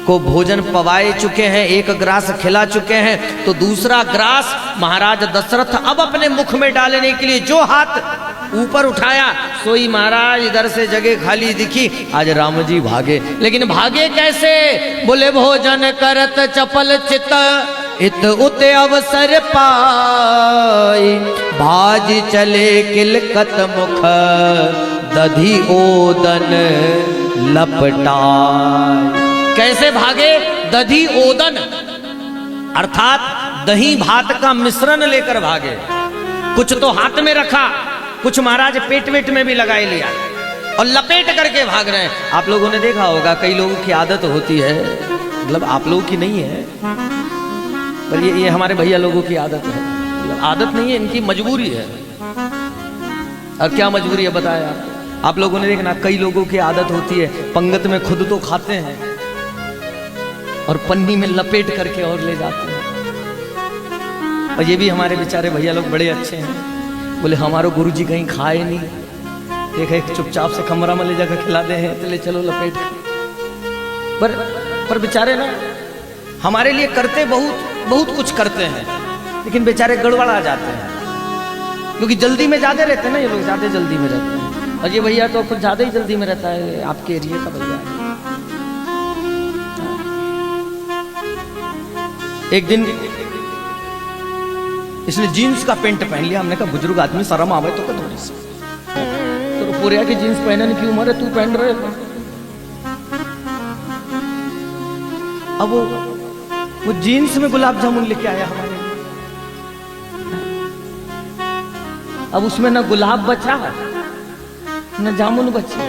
को भोजन पवाए चुके हैं, 1 ग्रास खिला चुके हैं, तो दूसरा ग्रास महाराज दशरथ अब अपने मुख में डालने के लिए जो हाथ ऊपर उठाया, सोई महाराज इधर से जगह खाली दिखी। आज राम जी भागे, लेकिन भागे कैसे? बोले भोजन करत चपल चित इत उते अवसर पाई, भाज चले किलकत मुख दधी ओदन लपटाए। कैसे भागे? दधी ओदन अर्थात दही भात का मिश्रण लेकर भागे। कुछ तो हाथ में रखा, कुछ महाराज पेट वेट में भी लगाए लिया और लपेट करके भाग रहे हैं। आप लोगों ने देखा होगा, कई लोगों की आदत होती है, मतलब आप लोगों की नहीं है पर ये हमारे भैया लोगों की आदत है। मतलब आदत नहीं है, इनकी मजबूरी है। और क्या मजबूरी है बताया आप लोगों ने देखना, कई लोगों की आदत होती है पंगत में खुद तो खाते हैं और पन्नी में लपेट करके और ले जाते हैं। और ये भी हमारे बेचारे भैया लोग बड़े अच्छे हैं, बोले हमारे गुरुजी कहीं खाए नहीं, एक चुपचाप से कमरा में ले जाकर खिला दे हैं, तो ले चलो लपेट। पर बेचारे ना हमारे लिए करते बहुत कुछ करते हैं, लेकिन बेचारे गड़बड़ा जाते हैं, क्योंकि जल्दी में ज्यादा रहते हैं ना, ये लोग ज्यादा जल्दी में रहते हैं। और ये भैया तो कुछ ज्यादा ही जल्दी में रहता है, आपके एरिया का भैया है। एक दिन इसने जीन्स का पेंट पहन लिया। हमने कहा बुजुर्ग आदमी शर्म आवे तो क्या थोड़ी सी, तो पूरे की जीन्स पहनने की उम्र है, तू पहन रहे हो। अब वो जीन्स में गुलाब जामुन लेके आया हमारे लिए। अब उसमें ना गुलाब बचा न जामुन बचे।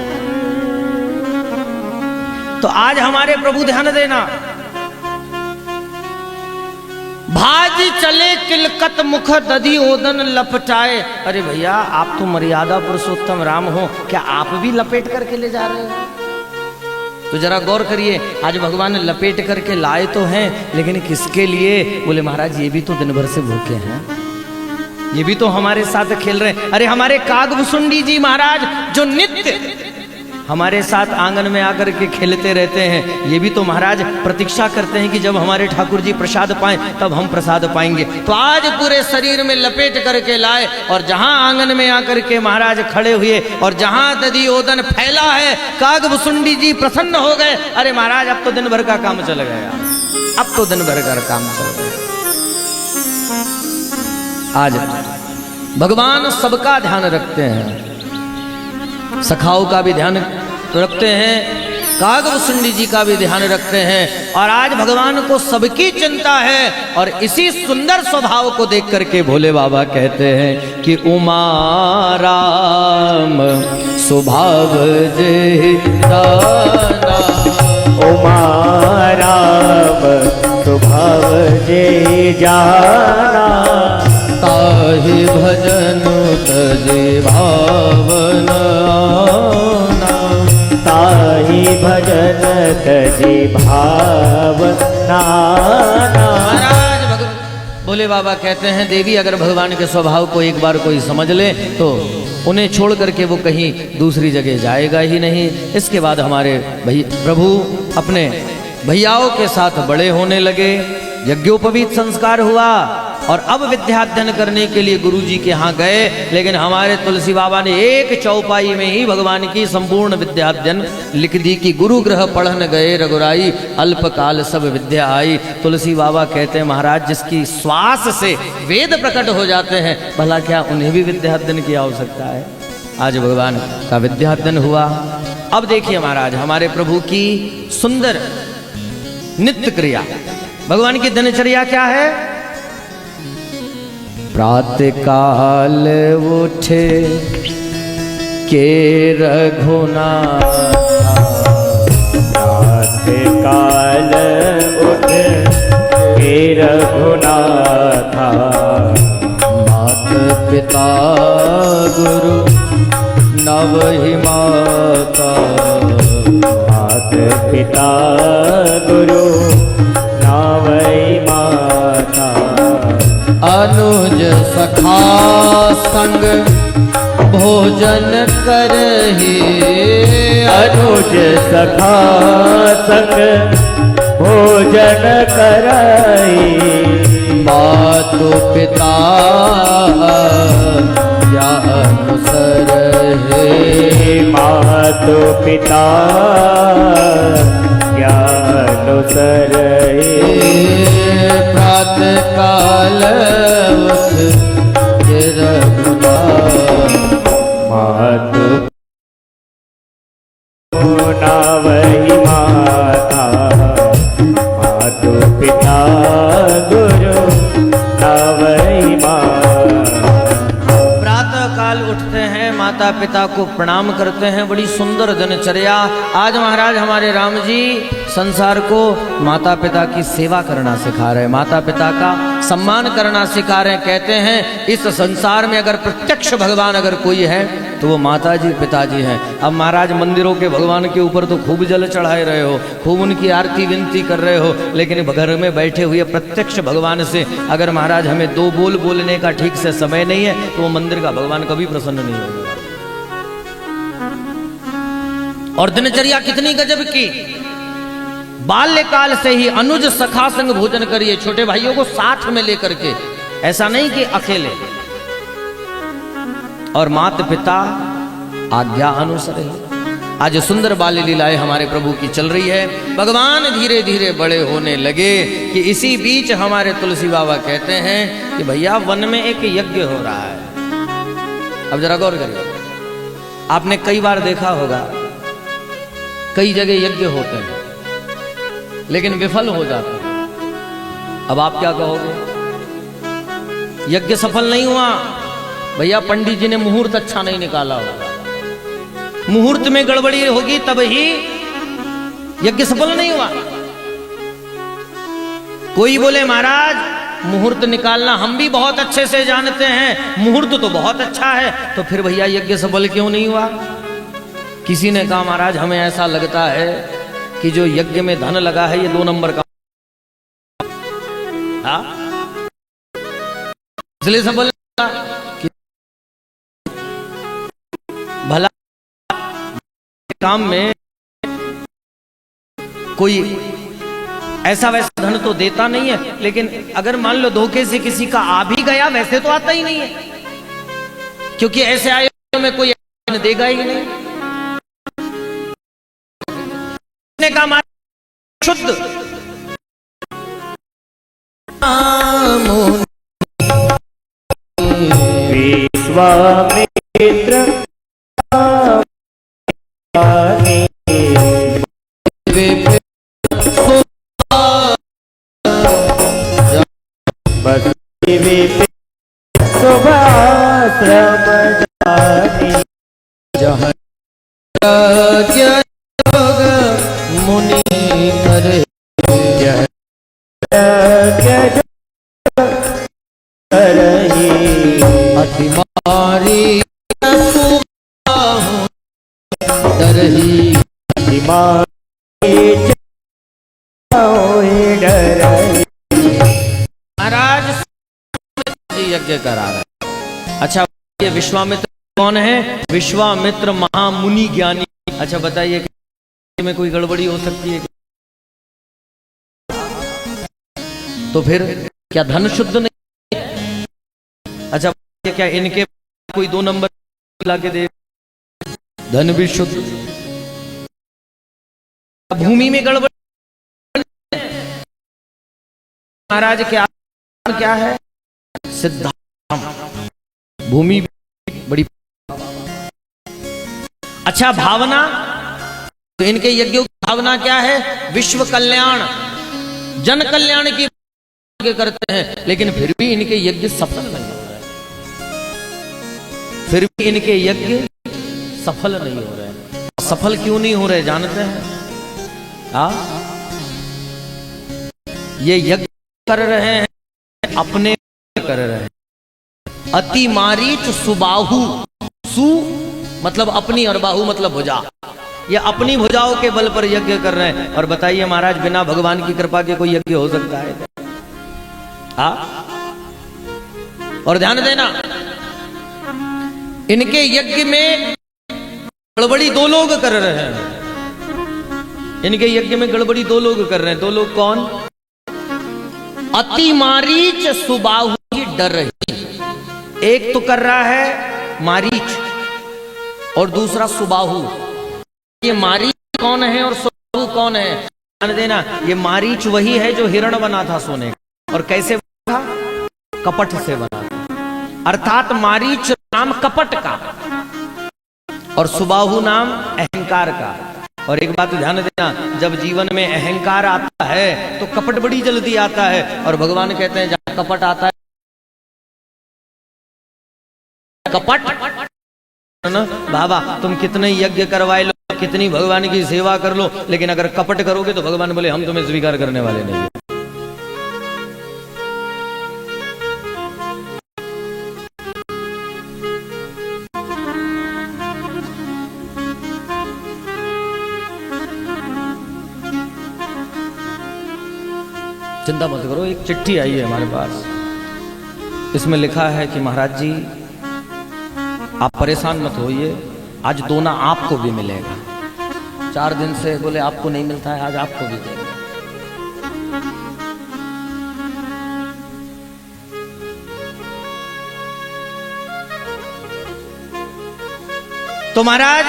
तो आज हमारे प्रभु ध्यान देना, भाजी चले किलकत मुख दधी ओदन लपटाए। अरे भैया आप तो मर्यादा पुरुषोत्तम राम हो, क्या आप भी लपेट करके ले जा रहे हो? तो जरा गौर करिए, आज भगवान लपेट करके लाए तो हैं, लेकिन किसके लिए? बोले महाराज ये भी तो दिन भर से भूखे हैं, ये भी तो हमारे साथ खेल रहे हैं। अरे हमारे कागभुसुंडी जी महाराज जो नित्य हमारे साथ आंगन में आकर के खेलते रहते हैं, ये भी तो महाराज प्रतीक्षा करते हैं कि जब हमारे ठाकुर जी प्रसाद पाएं तब हम प्रसाद पाएंगे। तो आज पूरे शरीर में लपेट करके लाए, और जहां आंगन में आकर के महाराज खड़े हुए और जहां दधी ओदन फैला है, कागभुसुंडी जी प्रसन्न हो गए। अरे महाराज अब तो दिन भर का काम चल गया, अब तो दिन भर का काम चल गया। आज भगवान सबका ध्यान रखते हैं, सखाओं का भी ध्यान रखते हैं, कागभुसुंडी जी का भी ध्यान रखते हैं, और आज भगवान को सबकी चिंता है। और इसी सुंदर स्वभाव को देख करके भोले बाबा कहते हैं कि उमा राम स्वभाव जे जाना, उमा राम स्वभाव जे जाना, ताहि भजन तजे भावना, ताहि भजन तजे भावना। महाराज भोले बाबा कहते हैं देवी अगर भगवान के स्वभाव को एक बार कोई समझ ले तो उन्हें छोड़ करके वो कहीं दूसरी जगह जाएगा ही नहीं। इसके बाद हमारे प्रभु अपने भैयाओं के साथ बड़े होने लगे, यज्ञोपवीत संस्कार हुआ, और अब विद्याध्ययन करने के लिए गुरु जी के यहाँ गए। लेकिन हमारे तुलसी बाबा ने एक चौपाई में ही भगवान की संपूर्ण विद्याध्ययन लिख दी कि गुरु ग्रह पढ़न गए रघुराई, अल्पकाल सब विद्या आई। तुलसी बाबा कहते हैं महाराज जिसकी श्वास से वेद प्रकट हो जाते हैं, भला क्या उन्हें भी विद्याध्ययन की आवश्यकता है? आज भगवान का विद्याध्ययन हुआ। अब देखिए महाराज हमारे प्रभु की सुंदर नित्य क्रिया, भगवान की दिनचर्या क्या है? प्रातः काल उठे के रघुनाथ, प्रातः काल उठ के रघुनाथ, मात पिता गुरु नवहि माता, मात पिता गुरु नवहि माता, अनुज सखा संग भोजन करहि, अनुज सखा संग भोजन करहि, मातु पिता या अनुसरहि, मातु पिता या अनुसरहि, प्रातः काल उठ के रघुनाथ, मातु नवहि माता, मातु पिता गुरु नवहि माता। प्रातः काल उठते हैं, माता पिता को प्रणाम करते हैं, बड़ी सुंदर दिनचर्या। आज महाराज हमारे राम जी संसार को माता पिता की सेवा करना सिखा रहे हैं, माता पिता का सम्मान करना सिखा रहे हैं। कहते हैं इस संसार में अगर प्रत्यक्ष भगवान अगर कोई है तो वो माता जी पिताजी हैं। अब महाराज मंदिरों के भगवान के ऊपर तो खूब जल चढ़ाए रहे हो, खूब उनकी आरती विनती कर रहे हो, लेकिन घर में बैठे हुए प्रत्यक्ष भगवान से अगर महाराज हमें दो बोल बोलने का ठीक से समय नहीं है तो वो मंदिर का भगवान कभी प्रसन्न नहीं होगा। और दिनचर्या कितनी गजब की, बाल्यकाल से ही अनुज सखा संग भोजन करिए, छोटे भाइयों को साथ में लेकर के, ऐसा नहीं कि अकेले। और माता पिता आज्ञा अनुसार आज सुंदर बाल लीलाएं हमारे प्रभु की चल रही है। भगवान धीरे धीरे बड़े होने लगे कि इसी बीच हमारे तुलसी बाबा कहते हैं कि भैया वन में एक यज्ञ हो रहा है। अब जरा गौर करिए, आपने कई बार देखा होगा कई जगह यज्ञ होते हैं लेकिन विफल हो जाते हैं। अब आप क्या कहोगे? यज्ञ सफल नहीं हुआ भैया, पंडित जी ने मुहूर्त अच्छा नहीं निकाला होगा, मुहूर्त में गड़बड़ी होगी तब ही यज्ञ सफल नहीं हुआ। कोई बोले महाराज मुहूर्त निकालना हम भी बहुत अच्छे से जानते हैं, मुहूर्त तो बहुत अच्छा है, तो फिर भैया यज्ञ सफल क्यों नहीं हुआ? किसी ने कहा महाराज हमें ऐसा लगता है कि जो यज्ञ में धन लगा है ये 2 नंबर का, इसलिए सफल कि भला काम में कोई ऐसा वैसा धन तो देता नहीं है, लेकिन अगर मान लो धोखे से किसी का आ भी गया वैसे तो आता ही नहीं है, क्योंकि ऐसे आयोजन में कोई देगा ही नहीं। ने कहा शुद्ध विश्वामित्र मुनि करे अतिमारी डरही महाराज यज्ञ करा रहे। अच्छा ये विश्वामित्र कौन है? विश्वामित्र महामुनि ज्ञानी। अच्छा बताइए में कोई गड़बड़ी हो सकती है? तो फिर क्या धन शुद्ध नहीं? अच्छा क्या इनके कोई 2 नंबर लाके दे? धन भी शुद्ध, भूमि में गड़बड़ी। महाराज क्या है? सिद्धांत, भूमि बड़ी। अच्छा भावना, तो इनके यज्ञों की भावना क्या है? विश्व कल्याण, जन कल्याण की करते हैं, लेकिन फिर भी इनके यज्ञ सफल नहीं हो रहे। फिर भी इनके यज्ञ सफल नहीं हो रहे। सफल क्यों नहीं हो रहे जानते हैं? ये यज्ञ कर रहे हैं अपने कर रहे हैं। अति मारीच सुबाहु, सु मतलब अपनी और बाहु मतलब भुजा, ये अपनी भुजाओं के बल पर यज्ञ कर रहे हैं। और बताइए महाराज बिना भगवान की कृपा के कोई यज्ञ हो सकता है? और ध्यान देना इनके यज्ञ में गड़बड़ी 2 लोग कर रहे हैं। इनके यज्ञ में गड़बड़ी 2 लोग कर रहे हैं। 2 लोग कौन? अति मारीच सुबाहु की डर रही। एक तो कर रहा है मारीच और दूसरा सुबाहु। ये मारीच कौन है और सुबाहु कौन है? ध्यान देना, ये मारीच वही है जो हिरण बना था सोने का। और कैसे बना था? कपट से बना था। अर्थात मारीच नाम कपट का और सुबाहु नाम अहंकार का। और एक बात ध्यान देना, जब जीवन में अहंकार आता है तो कपट बड़ी जल्दी आता है। और भगवान कहते हैं जहां कपट आता है कपट ना, बाबा तुम कितने यज्ञ करवाए लो, कितनी भगवान की सेवा कर लो, लेकिन अगर कपट करोगे तो भगवान बोले हम तुम्हें स्वीकार करने वाले नहीं। चिंता मत करो, एक चिट्ठी आई है हमारे पास, इसमें लिखा है कि महाराज जी आप परेशान मत होइए, आज दोना आपको भी मिलेगा। 4 दिन से बोले आपको नहीं मिलता है, आज आपको भी देंगे। तो महाराज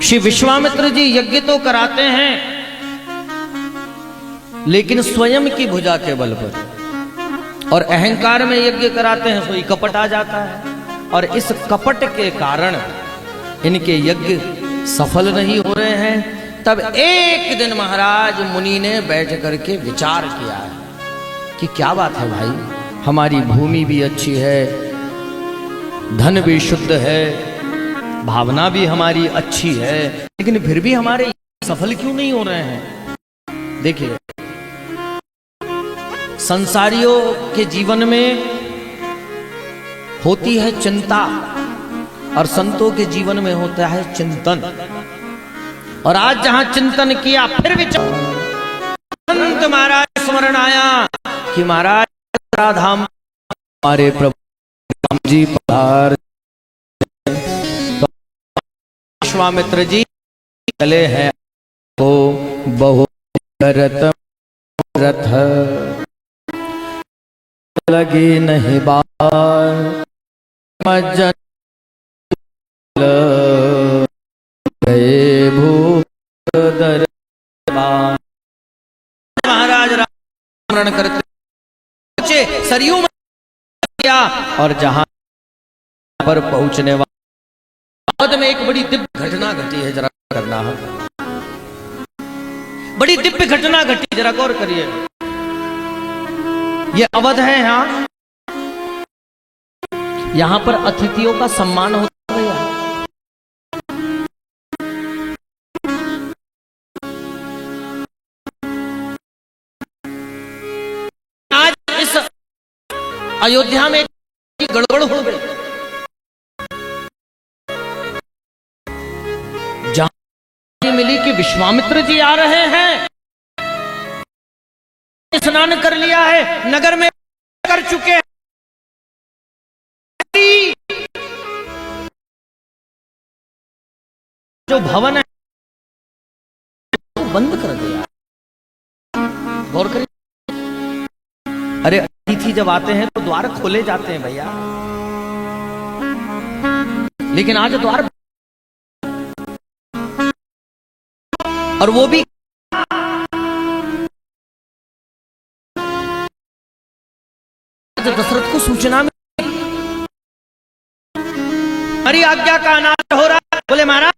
श्री विश्वामित्र जी यज्ञ तो कराते हैं, लेकिन स्वयं की भुजा के बल पर, और अहंकार में यज्ञ कराते हैं, सोई कपट आ जाता है। और इस कपट के कारण इनके यज्ञ सफल नहीं हो रहे हैं। तब एक दिन महाराज मुनि ने बैठ करके विचार किया कि क्या बात है भाई, हमारी भूमि भी अच्छी है, धन भी शुद्ध है, भावना भी हमारी अच्छी है, लेकिन फिर भी हमारे सफल क्यों नहीं हो रहे हैं। देखिए, संसारियों के जीवन में होती है चिंता, और संतों के जीवन में होता है चिंतन। और आज जहां चिंतन किया, फिर विचार, संत महाराज स्मरण आया कि महाराज धाम हमारे प्रभु राम जी पधार, तो विश्वामित्र जी चले हैं को बहु रथ लगी नहीं बार, मज्जन गए भूदर महाराज स्मरण करते सरयू में गया, और जहां पर पहुंचने वाले में एक बड़ी दिव्य घटना घटी है, जरा करना है, बड़ी दिव्य घटना घटी, जरा गौर करिए। ये अवध है, यहां यहां पर अतिथियों का सम्मान होता है। आज इस अयोध्या में गड़बड़ हो गई, जहां मिली कि विश्वामित्र जी आ रहे हैं, स्नान कर लिया है, नगर में कर चुके हैं, जो भवन है वो बंद कर दिया। गौर करिए, अरे अतिथि जब आते हैं तो द्वार खोले जाते हैं भैया, लेकिन आज द्वार, और वो भी दशरथ को सूचना में, हमारी आज्ञा का अनादर हो रहा है। बोले महाराज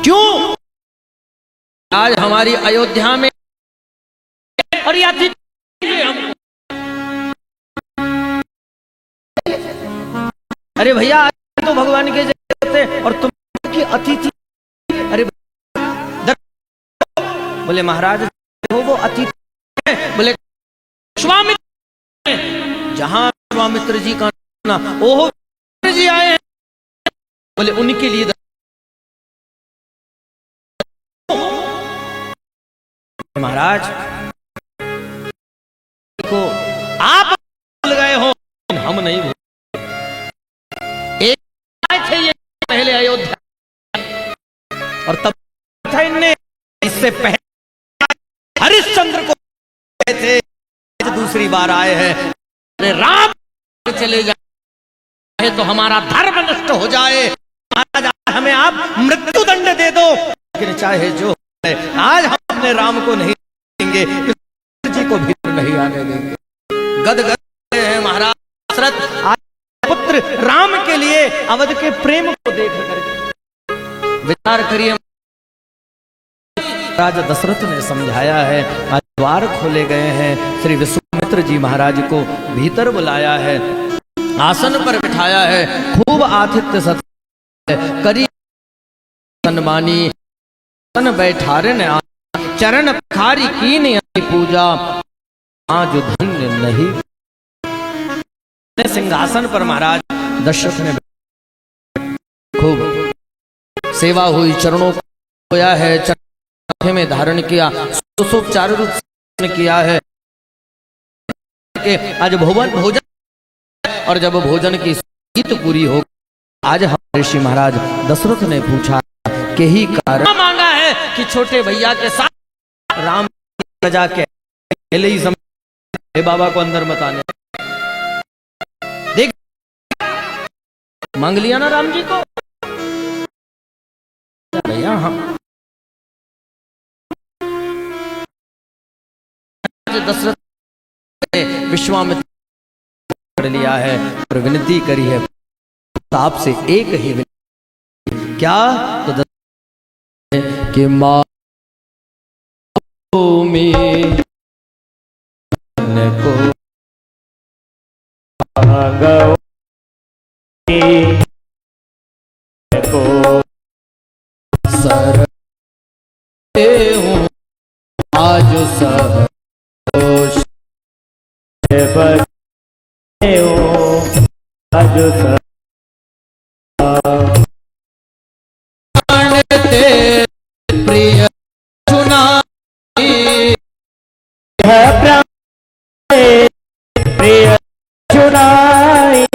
क्यों? आज हमारी अयोध्या में और ये अतिथि हमको, अरे भैया तो भगवान के जैसे होते, और तुम की अतिथि, अरे बोले महाराज वो अतिथि है। बोले विश्वामित्र, जहां विश्वामित्र जी का नाम, ओहो जी आए हैं, बोले उनके लिए महाराज को आप भूल गए हो, हम नहीं भूले। एक आए थे ये पहले अयोध्या, और तब था इनने, इससे पहले हरिश्चंद्र को थे, दूसरी बार आए हैं, अरे राम चले जाए तो हमारा धर्म नष्ट हो जाए, महाराज हमें आप मृत्यु दंड दे दो, लेकिन चाहे जो है, आज हम अपने राम को नहीं देंगे, जी को भीतर नहीं आने देंगे। गदगद हैं महाराज दशरथ आज पुत्र राम के लिए अवध के प्रेम को देख करके। विचार करिए, राजा दशरथ ने समझाया है, आज द्वार खोले गए हैं, श्री विश्वामित्र जी महाराज को भीतर बुलाया है, आसन पर बिठाया है, खूब आतिथ्य सत्कार करी, सन्मानी बैठारे ने चरण पखारी कीन पूजा, आज धन्य नहीं। सिंहासन पर महाराज दशरथ ने खूब सेवा हुई, चरणों को धोया है, चरण में धारण किया, सुसोपचार रूप से किया है। आज भोजन, और जब भोजन की गीत पूरी हो, आज हमारे ऋषि महाराज दशरथ ने पूछा कि ही कारण मांगा है कि छोटे भैया के साथ राम प्रजा के पहले ही समय बाबा को अंदर मत आने। देख मांग लिया ना राम जी को भैया। हम दशरथ ने विश्वामित्र कर लिया है और विनती करी है आपसे एक ही विनती, क्या? तो कि माँ में को को सर हूँ आज सहोश बसे हो आज प्रिय सुनाई प्रिय चुनाई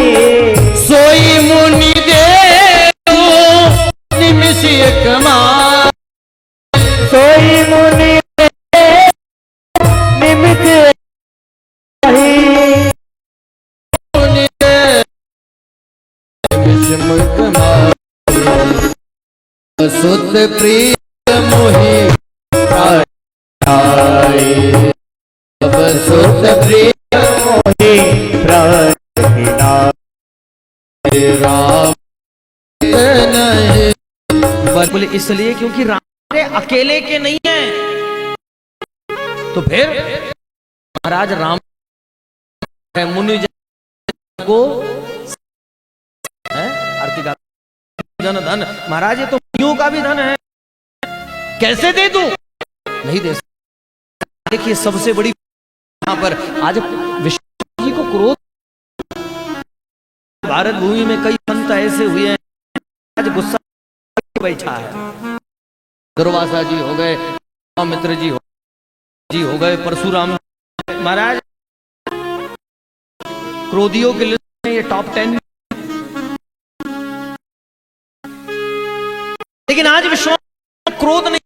सोई मुनि दे निमिष एक माँ सोई मुनि निमित मुनि दे निमिष एक माँ सुत प्रिय मोहि प्राय अब सुत प्रिय मोहि प्राण राम नहीं बोले इसलिए क्योंकि राम के अकेले के नहीं है। तो फिर महाराज राम है मुनि को है आरती का धन धन महाराज ये तो मुनियों का भी धन है, कैसे दे दूं? नहीं दे सकता। देखिए सबसे बड़ी यहां पर आज विष्णु जी को क्रोध, भारत भूमि में कई संत ऐसे हुए हैं आज गुस्सा बैठा है। दुर्वासा जी हो गए, मित्र जी हो गए, परशुराम महाराज क्रोधियों के लिस्ट में ये टॉप 10। लेकिन आज विश्व क्रोध नहीं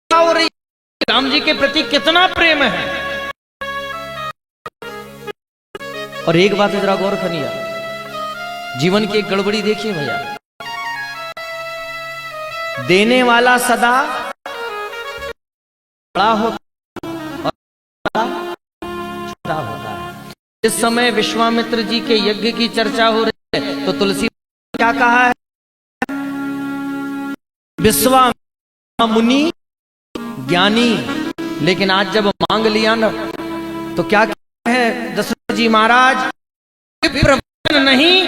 हो रही, राम जी के प्रति कितना प्रेम है। और एक बात जरा गौर करिए, जीवन की एक गड़बड़ी देखिए भैया, देने वाला सदा बड़ा होता और छोटा होता है। इस समय विश्वामित्र जी के यज्ञ की चर्चा हो रही है तो तुलसी क्या कहा है? विश्वामित्र मुनि ज्ञानी। लेकिन आज जब मांग लिया ना तो क्या है दशरथ जी महाराज? विप्रवचन नहीं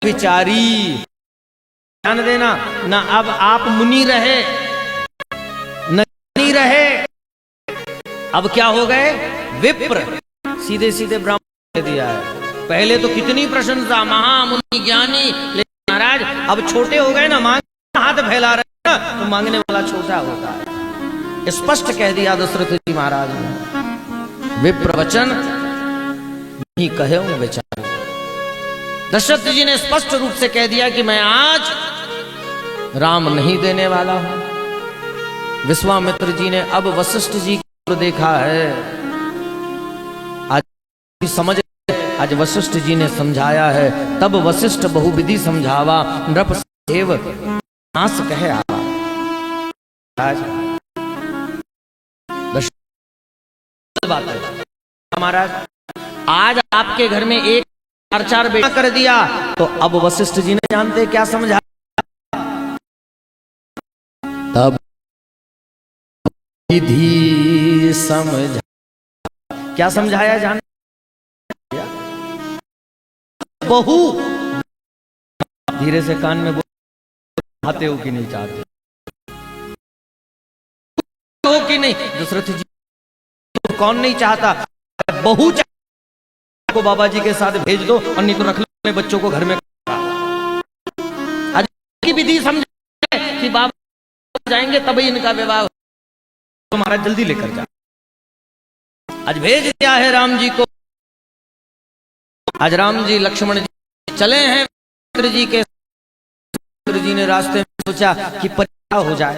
विचारी। ध्यान देना ना, अब आप मुनि रहे न ज्ञानी रहे, अब क्या हो गए? विप्र। सीधे सीधे ब्राह्मण दे दिया है। पहले तो कितनी प्रशंसा, महामुनि ज्ञानी, लेकिन महाराज अब छोटे हो गए ना, मांग हाथ फैला रहे ना तो मांगने वाला छोटा होता है। स्पष्ट कह दिया दशरथ जी महाराज ने, विप्रवचन नहीं कहे बेचारे। दशरथ जी ने स्पष्ट रूप से कह दिया कि मैं आज राम नहीं देने वाला हूं। विश्वामित्र जी ने अब वशिष्ठ जी को देखा है, आज समझ, आज वशिष्ठ जी ने समझाया है। तब वशिष्ठ बहुविधि समझावा, नृप सेव नास कहे आवा। आज बात है महाराज, आज आपके घर में एक 4 बेटा कर दिया तो अब वशिष्ठ जी ने जानते क्या समझा? तब विधि समझा, क्या समझाया जान? बहू धीरे से कान में चाहते हो कि नहीं चाहते हो कि नहीं? दशरथ जी तो कौन नहीं चाहता? बहू को बाबा जी के साथ भेज दो और नहीं तो रख लो अपने बच्चों को घर में। आज की विधि समझे कि बाबा जाएंगे तभी इनका विवाह, तो महाराज जल्दी लेकर जा। आज भेज दिया है राम जी को। आज राम जी लक्ष्मण जी चले हैं मित्र जी के। मित्र जी ने रास्ते में सोचा कि परीक्षा हो जाए।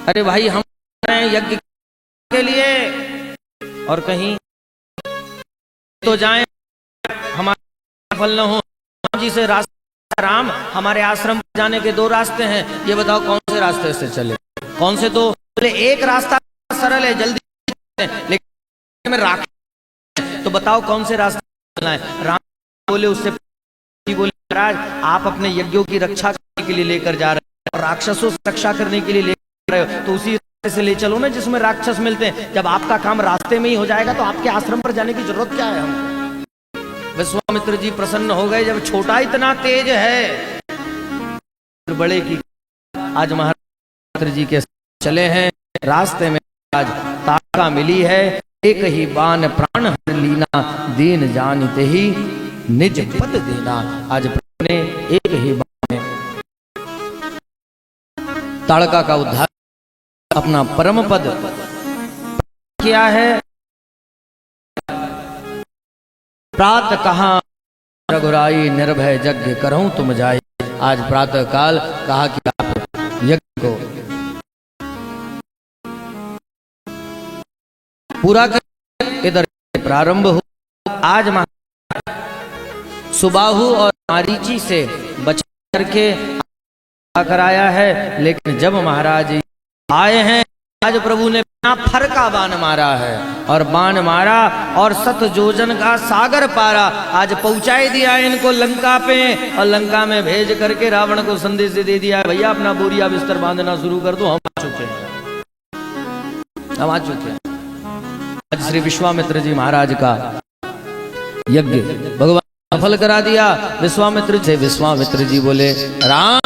अरे भाई हम यज्ञ के लिए और कहीं तो जाएं हमारा सफल न हो। जी से रास्ता, राम हमारे आश्रम जाने के 2 रास्ते हैं, ये बताओ कौन से रास्ते से चले? कौन से 2? बोले एक रास्ता सरल है, जल्दी, लेकिन में राक्षस, तो बताओ कौन से रास्ते चलना है? राम बोले उससे बोले महाराज आप अपने यज्ञों की रक्षा करने के लिए लेकर जा रहे हैं और राक्षसों से रक्षा करने के लिए लेकर रहे हो, तो उसी रास्ते से ले चलो ना जिसमें राक्षस मिलते हैं। जब आपका काम रास्ते में ही हो जाएगा तो आपके आश्रम पर जाने की जरूरत क्या है हमको? विश्वामित्र जी प्रसन्न हो गए, जब छोटा इतना तेज है तो बड़े की। आज महाराज जी के चले हैं, रास्ते में आज ताका मिली है, एक ही बाण प्राण हर लीना, दीन जानते ही निज पद देना। आज प्रभु ने एक ही बाण में ताड़का का उद्धार, अपना परम पद किया है। प्रातः कहा रघुराई, निर्भय यज्ञ करऊं तुम जाए। आज प्रातः काल कहा कि आप यज्ञ को पूरा कर, इधर प्रारंभ हो। आज सुबाहु और मारीची से बचा करके कराया है, लेकिन जब महाराज आए हैं आज प्रभु ने फरका बाण मारा है, और बाण मारा और 7 योजन का सागर पारा। आज पहुंचाई दिया इनको लंका पे, और लंका में भेज करके रावण को संदेश दे दिया, भैया अपना बोरिया बिस्तर बांधना शुरू कर दो, हम आ चुके हैं, हम आ चुके हैं। आज श्री विश्वामित्र जी महाराज का यज्ञ भगवान सफल करा दिया। विश्वामित्र से विश्वामित्र जी बोले, राम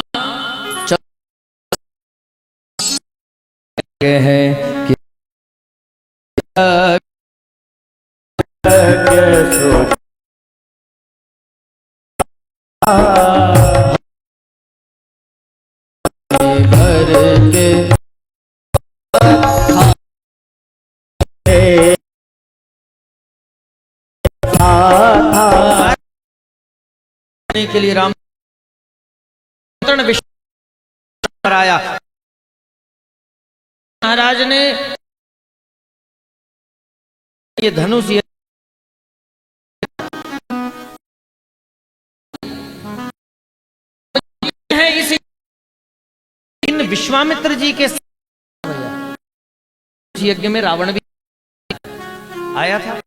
हैं कि घर के लिए राम कराया। महाराज ने ये धनुष है, इस इन विश्वामित्र जी के यज्ञ में रावण भी आया था,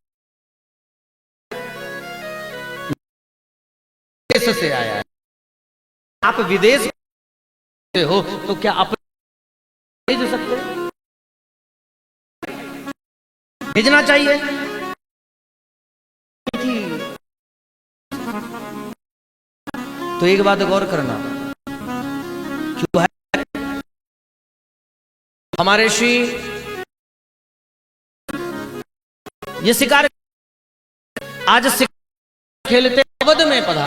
विदेश से आया है। आप विदेश से हो तो क्या आप भेज सकते हैं? भेजना चाहिए। तो एक बात गौर करना, क्यों है हमारे श्री ये शिकार आज खेलते अवध में पधा,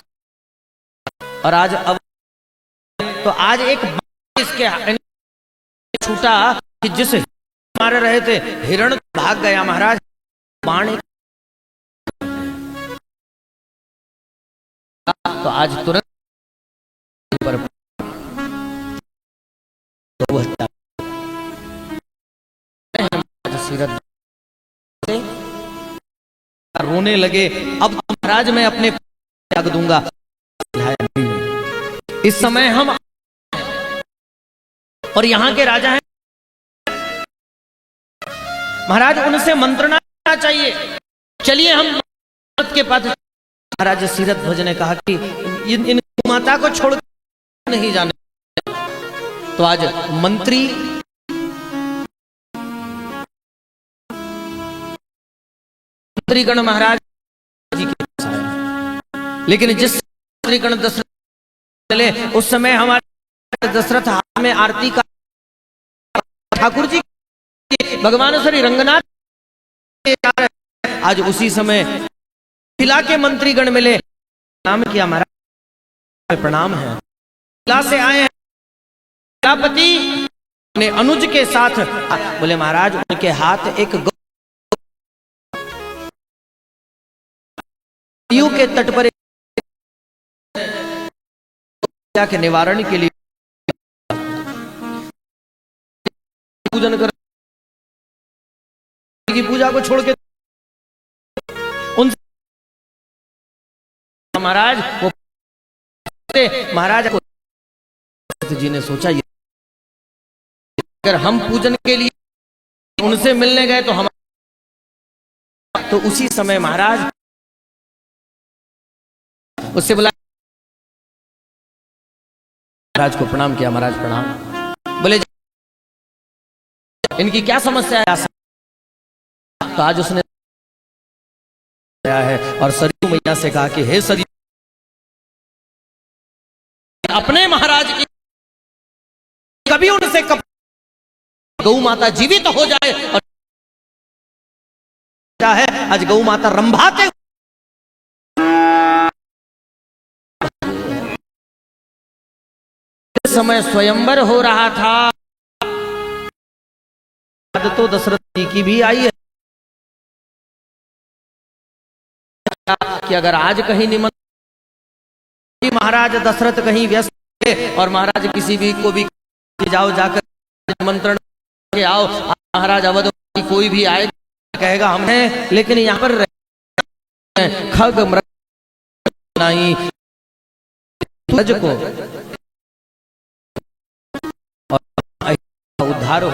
और आज तो आज एक इसके छूटा कि जिस मारे रहे थे हिरण भाग गया महाराज, बाण तो आज तुरंत पर रोने लगे, अब तो महाराज मैं अपने त्याग दूंगा। इस समय हम और यहाँ के राजा हैं, महाराज उनसे मंत्रणा चाहिए, चलिए हम के पास। महाराज सीरथ ध्वज ने कहा कि इन माता को छोड़ नहीं जाने। तो आज मंत्रीगण महाराज जी के पास आए, लेकिन जिस मंत्रीगण दशरथ चले उस समय हमारे दशरथ हाथ में आरती का ठाकुर जी भगवान श्री रंगनाथ, आज उसी समय किला के मंत्रीगण मिले, नाम किया महाराज प्रणाम है, किला से आए हैं किलापति ने अनुज के साथ। बोले महाराज उनके हाथ एक गौ के तट पर के निवारण के लिए पूजन कर, की पूजा को छोड़ के उन महाराज वो महाराज को जी ने सोचा अगर हम पूजन के लिए उनसे मिलने गए तो हम तो उसी समय महाराज उससे बुला महाराज को प्रणाम किया। महाराज प्रणाम। बोले इनकी क्या समस्या है? तो आज उसने है और सरयू मैया से कहा कि हे सरयू, अपने महाराज की कभी उनसे कब गौ माता जीवित हो जाए और है आज गौ माता रंभाते समय स्वयंवर हो रहा था। तो दशरथ जी की भी आई है कि अगर आज कहीं निमंत्रण, महाराज दशरथ कहीं व्यस्त है और महाराज किसी भी को भी जाओ जाकर निमंत्रण के आओ, महाराज अवध की कोई भी आए कहेगा हम हैं, लेकिन यहाँ पर खग मृग नहीं को और उद्धार हो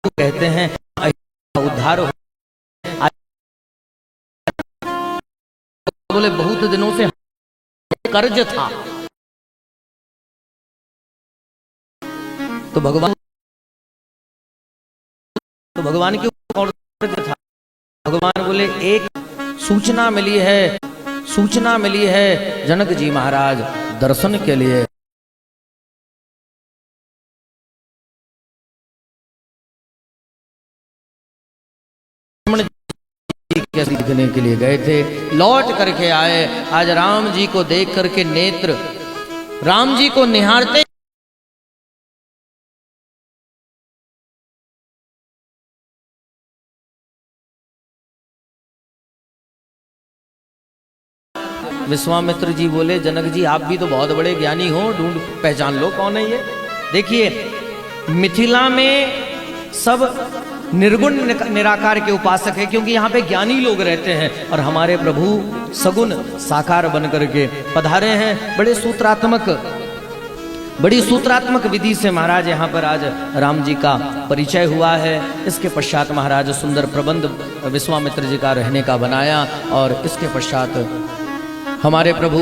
कहते हैं, उद्धार हो। बोले बहुत दिनों से कर्ज था तो भगवान के ऊपर कर्ज था। भगवान बोले एक सूचना मिली है जनक जी महाराज दर्शन के लिए। दिखने के लिए गए थे, लौट करके आए। आज राम जी को देख करके नेत्र राम जी को निहारते विश्वामित्र जी बोले जनक जी आप भी तो बहुत बड़े ज्ञानी हो, ढूंढ पहचान लो कौन है ये। देखिए मिथिला में सब निर्गुण निराकार के उपासक है, क्योंकि यहाँ पे ज्ञानी लोग रहते हैं और हमारे प्रभु सगुण साकार बन करके पधारे हैं। बड़ी सूत्रात्मक विधि से महाराज यहाँ पर आज राम जी का परिचय हुआ है। इसके पश्चात महाराज सुंदर प्रबंध विश्वामित्र जी का रहने का बनाया और इसके पश्चात हमारे प्रभु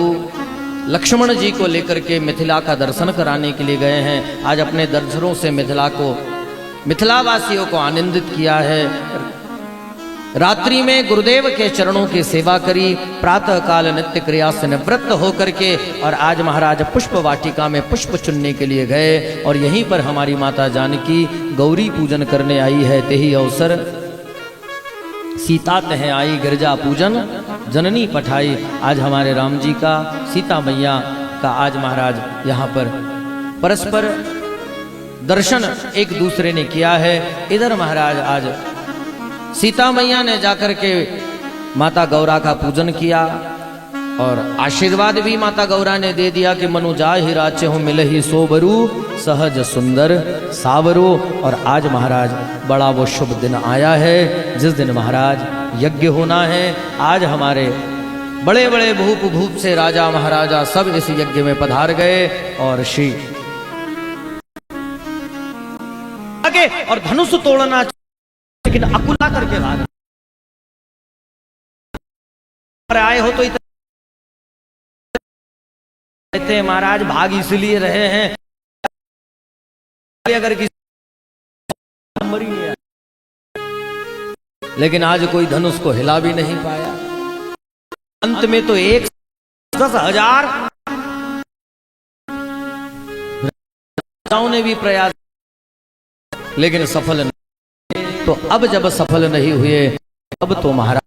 लक्ष्मण जी को लेकर के मिथिला का दर्शन कराने के लिए गए हैं। आज अपने दर्शनों से मिथिलावासियों को आनंदित किया है। रात्रि में गुरुदेव के चरणों की सेवा करी, प्रातः काल नित्य क्रिया से निवृत्त होकर के और आज महाराज पुष्प वाटिका में पुष्प चुनने के लिए गए और यहीं पर हमारी माता जानकी गौरी पूजन करने आई है। तेही अवसर सीता तह आई गिरजा पूजन जननी पठाई। आज हमारे राम जी का सीता मैया का आज महाराज यहाँ पर परस्पर दर्शन एक दूसरे ने किया है। इधर महाराज आज सीता मैया ने जाकर के माता गौरा का पूजन किया और आशीर्वाद भी माता गौरा ने दे दिया कि मनु जाहि राचे हो मिल ही सोबरू सहज सुंदर सावरो। और आज महाराज बड़ा वो शुभ दिन आया है जिस दिन महाराज यज्ञ होना है। आज हमारे बड़े बड़े भूप से राजा महाराजा सब इस यज्ञ में पधार गए और श्री आगे और धनुष तोड़ना लेकिन अकुला करके भाग आए हो तो इतने महाराज भाग इसलिए रहे हैं अगर किसी मरी नहीं आया, लेकिन आज कोई धनुष को हिला भी नहीं पाया। अंत में तो 10,000 राजाओं ने भी प्रयास लेकिन सफल नहीं। तो अब जब सफल नहीं हुए अब तो महाराज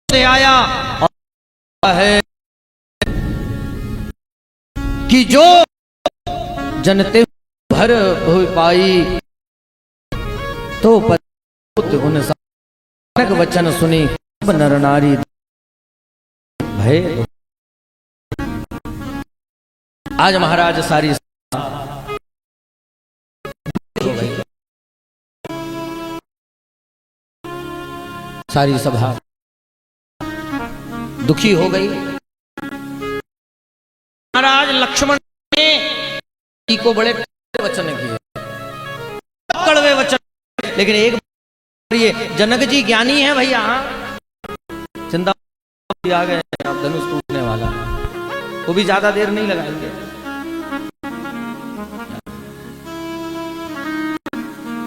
आया और है कि जो जनते भर हो पाई तो उन वचन सुनी सब नर नारी भय। आज महाराज सारी सभा दुखी हो गई। महाराज लक्ष्मण ने को बड़े वचन किए, कड़वे वचन, लेकिन एक ये जनक जी ज्ञानी है भैया, चिंता आ गए, अब धनुष टूटने वाला, वो भी ज्यादा देर नहीं लगाएंगे।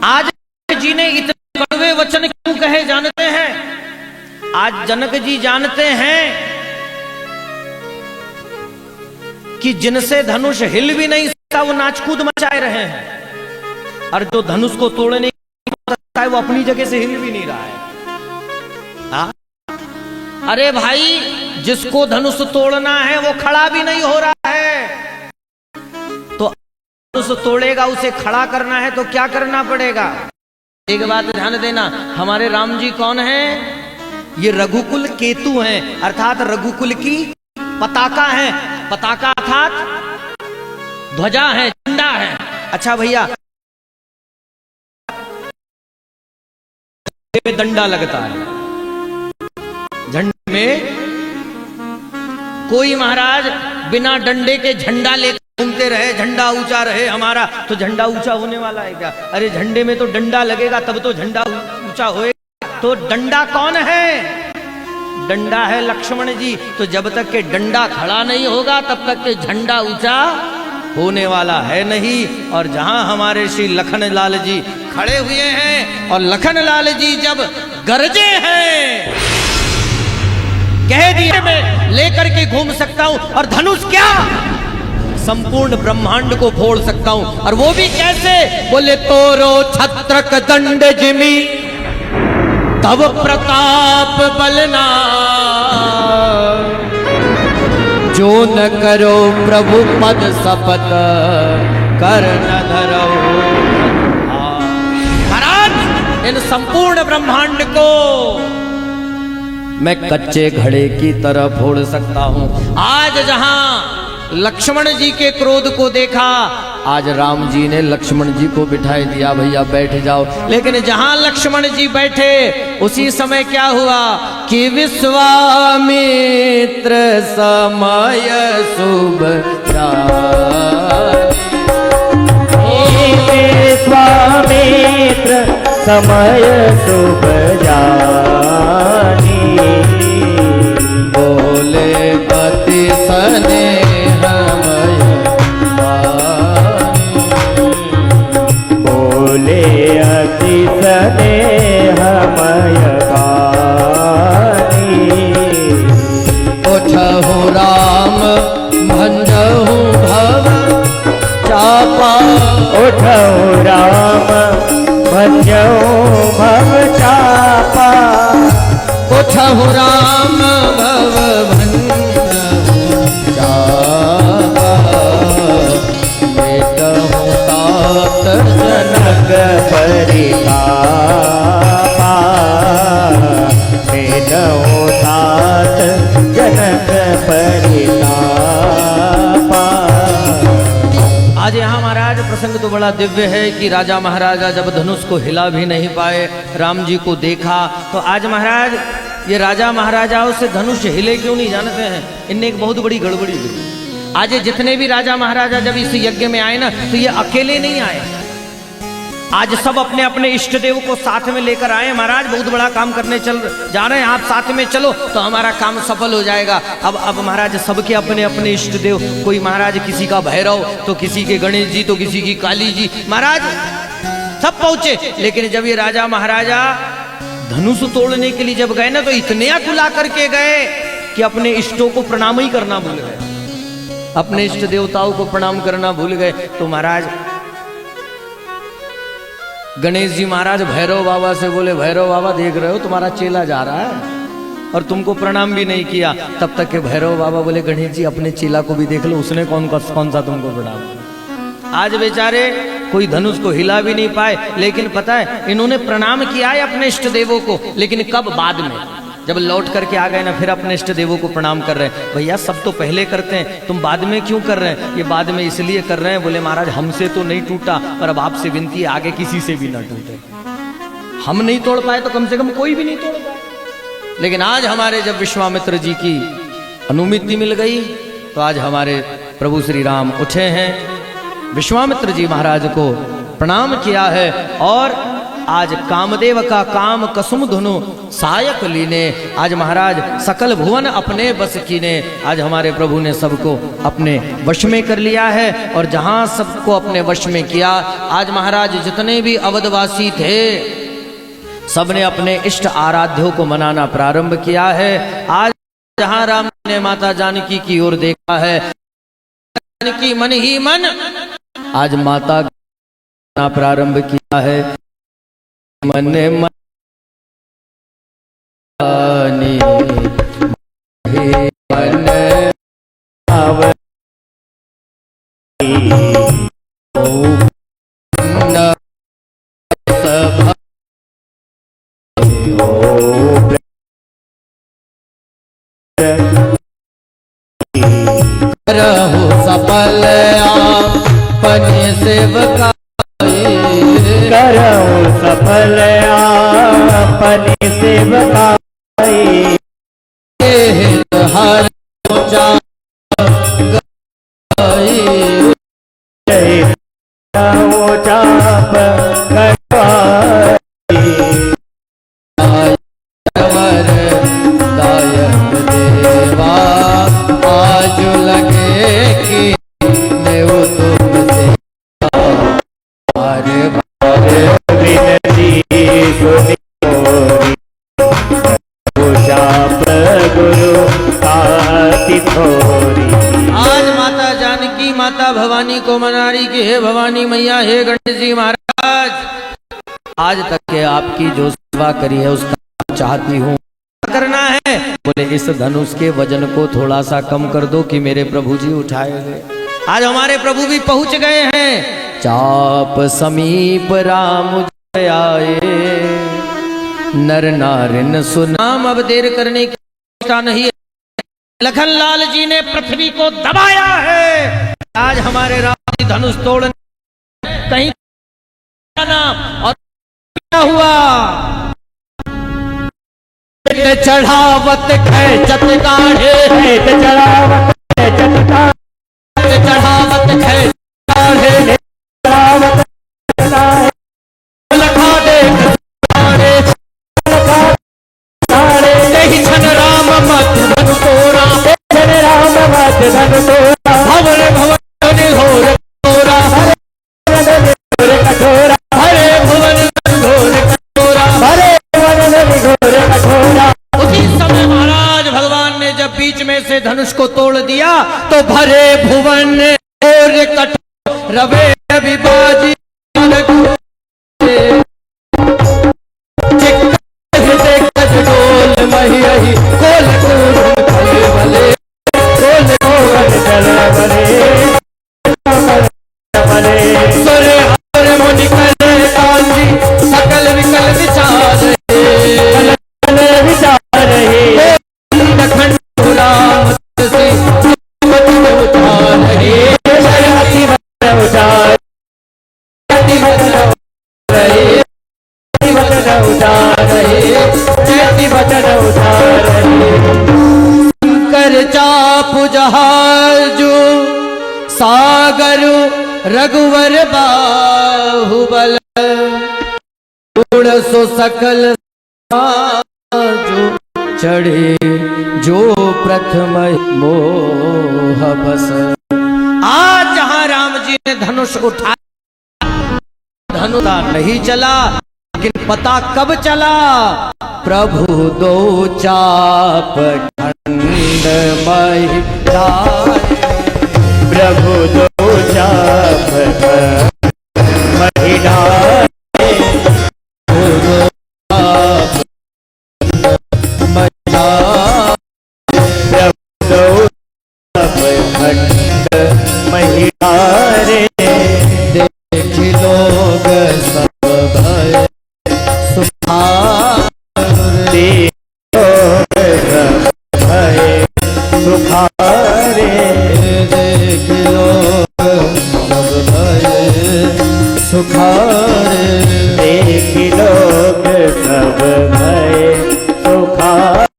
आज जी ने इतने कड़वे वचन क्यों कहे जानते हैं? आज जनक जी जानते हैं कि जिनसे धनुष हिल भी नहीं सकता वो नाचकूद मचाए रहे हैं, और जो धनुष को तोड़ने है वो अपनी जगह से हिल भी नहीं रहा है। अरे भाई, जिसको धनुष तोड़ना है वो खड़ा भी नहीं हो रहा है, तो धनुष तोड़ेगा, उसे खड़ा करना है तो क्या करना पड़ेगा? एक बात ध्यान देना, हमारे राम जी कौन है? ये रघुकुल केतु हैं, अर्थात रघुकुल की पताका है। पताका अर्थात ध्वजा है, झंडा है। अच्छा भैया, डंडा लगता है, झंडे में कोई महाराज बिना डंडे के झंडा लेकर घूमते रहे, झंडा ऊंचा रहे हमारा, तो झंडा ऊंचा होने वाला है क्या? अरे झंडे में तो डंडा लगेगा तब तो झंडा ऊंचा होएगा। तो डंडा कौन है? डंडा है लक्ष्मण जी। तो जब तक के डंडा खड़ा नहीं होगा तब तक के झंडा ऊंचा होने वाला है नहीं। और जहां हमारे श्री लखन लाल जी खड़े हुए हैं, और लखन लाल जी जब गरजे हैं, कह दिए मैं लेकर के घूम सकता हूं, और धनुष क्या, संपूर्ण ब्रह्मांड को फोड़ सकता हूं। और वो भी कैसे? बोले तोरो छत्रक दंड जिमी तब प्रताप बलना, जो न करो प्रभु पद शपथ कर न धरो। महाराज, इन संपूर्ण ब्रह्मांड को मैं कच्चे घड़े की तरह फोड़ सकता हूं। आज जहां लक्ष्मण जी के क्रोध को देखा, आज राम जी ने लक्ष्मण जी को बिठाई दिया, भैया बैठ जाओ। लेकिन जहां लक्ष्मण जी बैठे उसी समय क्या हुआ कि विश्वामित्र समय शुभ विश्वामित्र समय शुभ जानी, बोले पति सने बोले अति स्नेहमय वाणी, उठहु राम भंजहु भव चापा, उठहु राम भजहु भव चापा, उठहु राम भव भंजहु चापा, बेटहु तात जनक परितापा, बेटहु तात जनक परितापा। आज यहाँ महाराज प्रसंग तो बड़ा दिव्य है कि राजा महाराजा जब धनुष को हिला भी नहीं पाए, राम जी को देखा, तो आज महाराज ये राजा महाराजाओं से धनुष हिले क्यों नहीं जानते हैं? इनने एक बहुत बड़ी गड़बड़ी की। आज जितने भी राजा महाराजा जब इस यज्ञ में आए ना, तो ये अकेले नहीं आए, आज सब अपने अपने इष्ट देव को साथ में लेकर आए। महाराज बहुत बड़ा काम करने चल जा रहे हैं, आप साथ में चलो तो हमारा काम सफल हो जाएगा। अब महाराज सबके अपने अपने इष्ट देव, कोई महाराज किसी का भैरव, तो किसी के गणेश जी, तो किसी की काली जी, महाराज सब पहुंचे। लेकिन जब ये राजा महाराजा धनुष तोड़ने के लिए जब गए ना, तो इतने अकुला करके गए कि अपने इष्टों को प्रणाम ही करना भूल गए, अपने इष्ट देवताओं को प्रणाम करना भूल गए। तो महाराज गणेश जी महाराज भैरव बाबा से बोले, भैरव बाबा देख रहे हो तुम्हारा चेला जा रहा है और तुमको प्रणाम भी नहीं किया। तब तक के भैरव बाबा बोले, गणेश जी अपने चेला को भी देख लो, उसने कौन सा तुमको प्रणाम। आज बेचारे कोई धनुष को हिला भी नहीं पाए, लेकिन पता है इन्होंने प्रणाम किया है अपने इष्ट देवों को, लेकिन कब? बाद में जब लौट करके आ गए ना, फिर अपने इष्ट देवों को प्रणाम कर रहे हैं। भैया सब तो पहले करते हैं, तुम बाद में क्यों कर रहे हैं? ये बाद में इसलिए कर रहे हैं, बोले महाराज हमसे तो नहीं टूटा, पर अब आपसे विनती है आगे किसी से भी ना टूटे। हम नहीं तोड़ पाए तो कम से कम कोई भी नहीं तोड़ पाए। लेकिन आज हमारे जब विश्वामित्र जी की अनुमति मिल गई तो आज हमारे प्रभु श्री राम उठे हैं, विश्वामित्र जी महाराज को प्रणाम किया है और आज कामदेव का काम कसुम धुनु सायक लीने, आज महाराज सकल भुवन अपने बस कीने। आज हमारे प्रभु ने सबको अपने वश में कर लिया है और जहां सबको अपने वश में किया, आज महाराज जितने भी अवधवासी थे सबने अपने इष्ट आराध्यों को मनाना प्रारंभ किया है। आज जहां राम ने माता जानकी की ओर देखा है, जानकी मन ही मन आज माता का प्रारंभ किया है। मन मन मन रहो सफल अपने सेवका, करो सफल अपने सेवका, हर चाप दायक देवा आज लगे कि मैं वो तुमसे अरे विनती सुनी चाप गुरु आति थोरी। आज माता जानकी माता भवानी को मना रही कि हे भवानी मैया, हे गणेश जी महाराज, आज तक के आपकी जो सेवा करी है उसका चाहती हूँ, करना है। बोले इस धनुष के वजन को थोड़ा सा कम कर दो कि मेरे प्रभु जी उठाए गए। आज हमारे प्रभु भी पहुंच गए हैं। चाप समीप राम आए, नर नारिन सुनाम, अब देर करने की इच्छा नहीं है। लखनलाल जी ने पृथ्वी को दबाया है। आज हमारे राम जी धनुष तोड़ने कहीं और क्या हुआ, चढ़ावत खैचत गाढ़े, चढ़ावत चढ़ावत खैचत गाढ़े, लखा देख नहीं छन राम मत धन तोरा, राम मत धन तोरा, भवन भवन घोर तोरा, कठोरा, हरे भुवन घोर कठोरा, हरे भवन घोर कठोरा। उसी समय महाराज भगवान ने जब बीच में से धनुष को तोड़ दिया तो भरे भुवन घोर कठोर रवे विभाजी सकल विकल विचार शंकर चापु जहाजु सागर रघुवर बाहुबल, गुण सो सकल जो चढ़े जो प्रथम मोह बस। आज जहां राम जी ने धनुष उठाया, धनुष नहीं चला, लेकिन पता कब चला, प्रभु दो चाप खंड महिलाए, प्रभु दो चाप महिलाए, प्रभु दो चाप खंड महिलाए, देख लोग सब भय सुखार, सुखारे, देख लोग सब भय सुखारे, देख लोग सब भय सुखारे।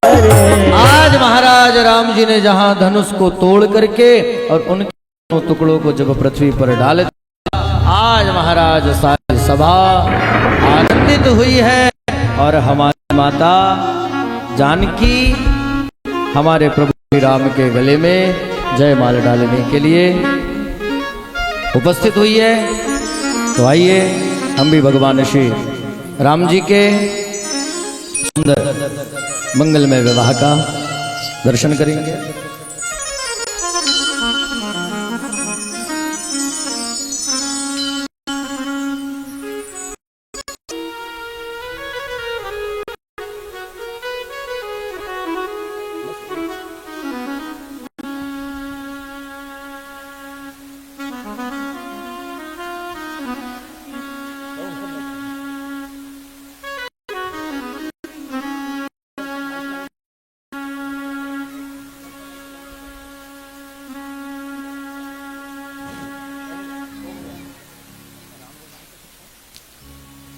जी ने जहां धनुष को तोड़ करके और उनके टुकड़ों को जब पृथ्वी पर डाल दिया, आज महाराज सारी सभा आनंदित हुई है और हमारी माता जानकी हमारे प्रभु श्री राम के गले में जयमाला डालने के लिए उपस्थित हुई है। तो आइए हम भी भगवान श्री राम जी के सुंदर मंगलमय विवाह का दर्शन करेंगे।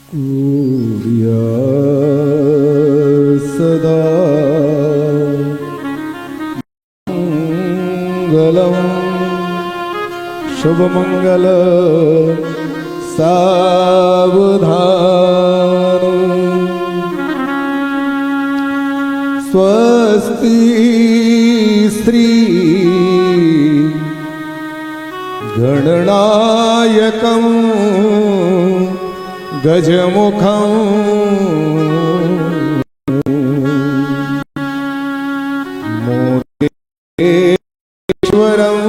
सूर्य सदा मंगलम शुभ मंगल सावधान स्वस्ति श्री गणनायकं गजमुखं मोरेश्वरं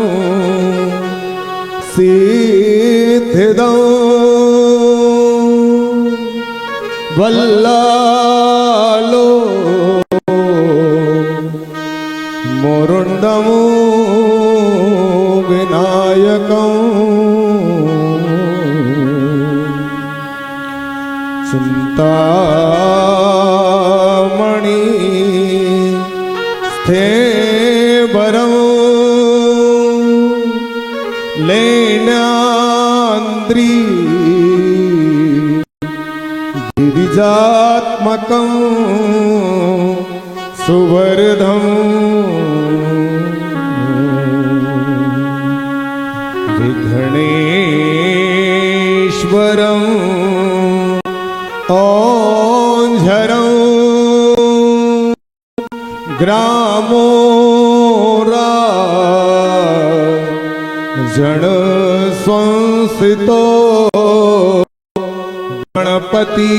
सिद्धिदं वल्लालो मोरुण्डमो विनायकं चिंतामणि स्थेवरं लेनाद्रि गिरिजात्मकं सुवर्धं विघ्नेश्वरं ओंझरं ग्रामोरा जन संसितो गणपति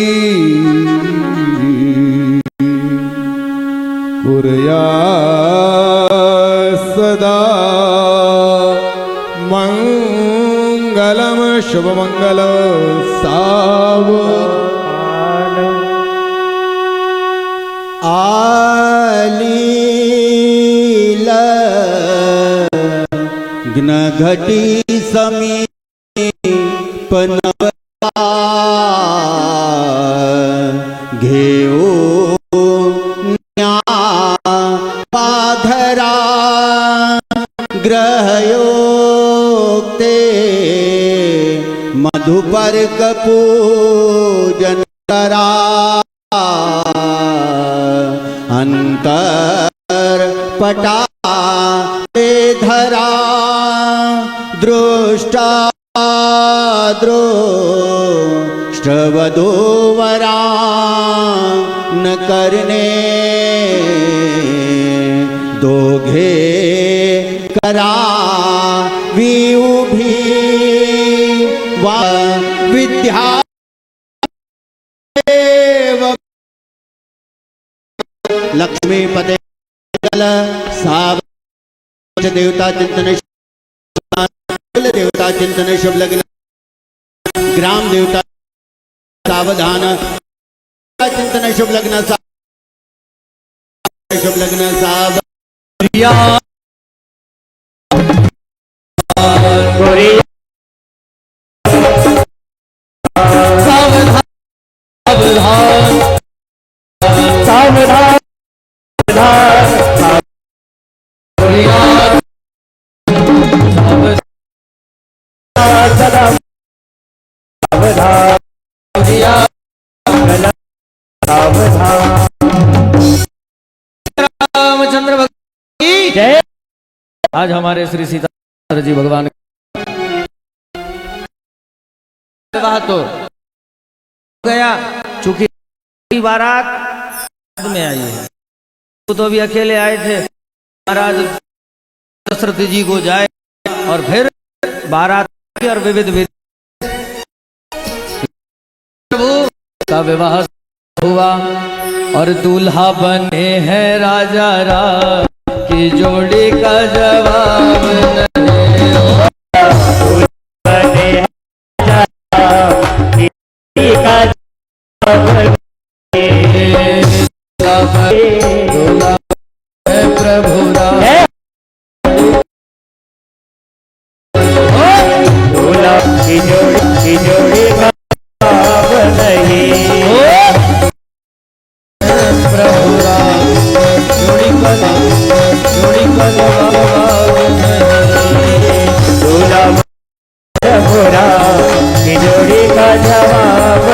कुर्या सदा मंगलम शुभमंगल सावधान आलील घटी समीपनवता घेऊ पाधरा ग्रहयोक्ते मधुपर्क पूजन करा अंतर पटा धरा दृष्टा दृष्टवधूवरा न करने दोघे करा विउभी विद्या लक्ष्मी पते साव देवता चिंतन देवता चिंतन शुभ लग्न ग्राम देवता सावधान चिंतन शुभ लग्न शुभ लग्न रामचंद्र भगवान की जय। आज हमारे श्री सीताराम जी भगवान विवाह तो गया, चूंकि बारात बाद में आई है, तो अभी अकेले आए थे। महाराज दशरथ जी को जाए और फिर बारात और विविध प्रभु का विवाह हुआ और दूल्हा बने हैं राजा राम की जोड़ी का जवाब नहीं हो। बने का दूल्हा है प्रभु राम, दूल्हा की जोड़ी भाव नहीं हो। प्रभु राम जोड़ी का जवाब नहीं। दूल्हा प्रभु राम की जोड़ी का जवाब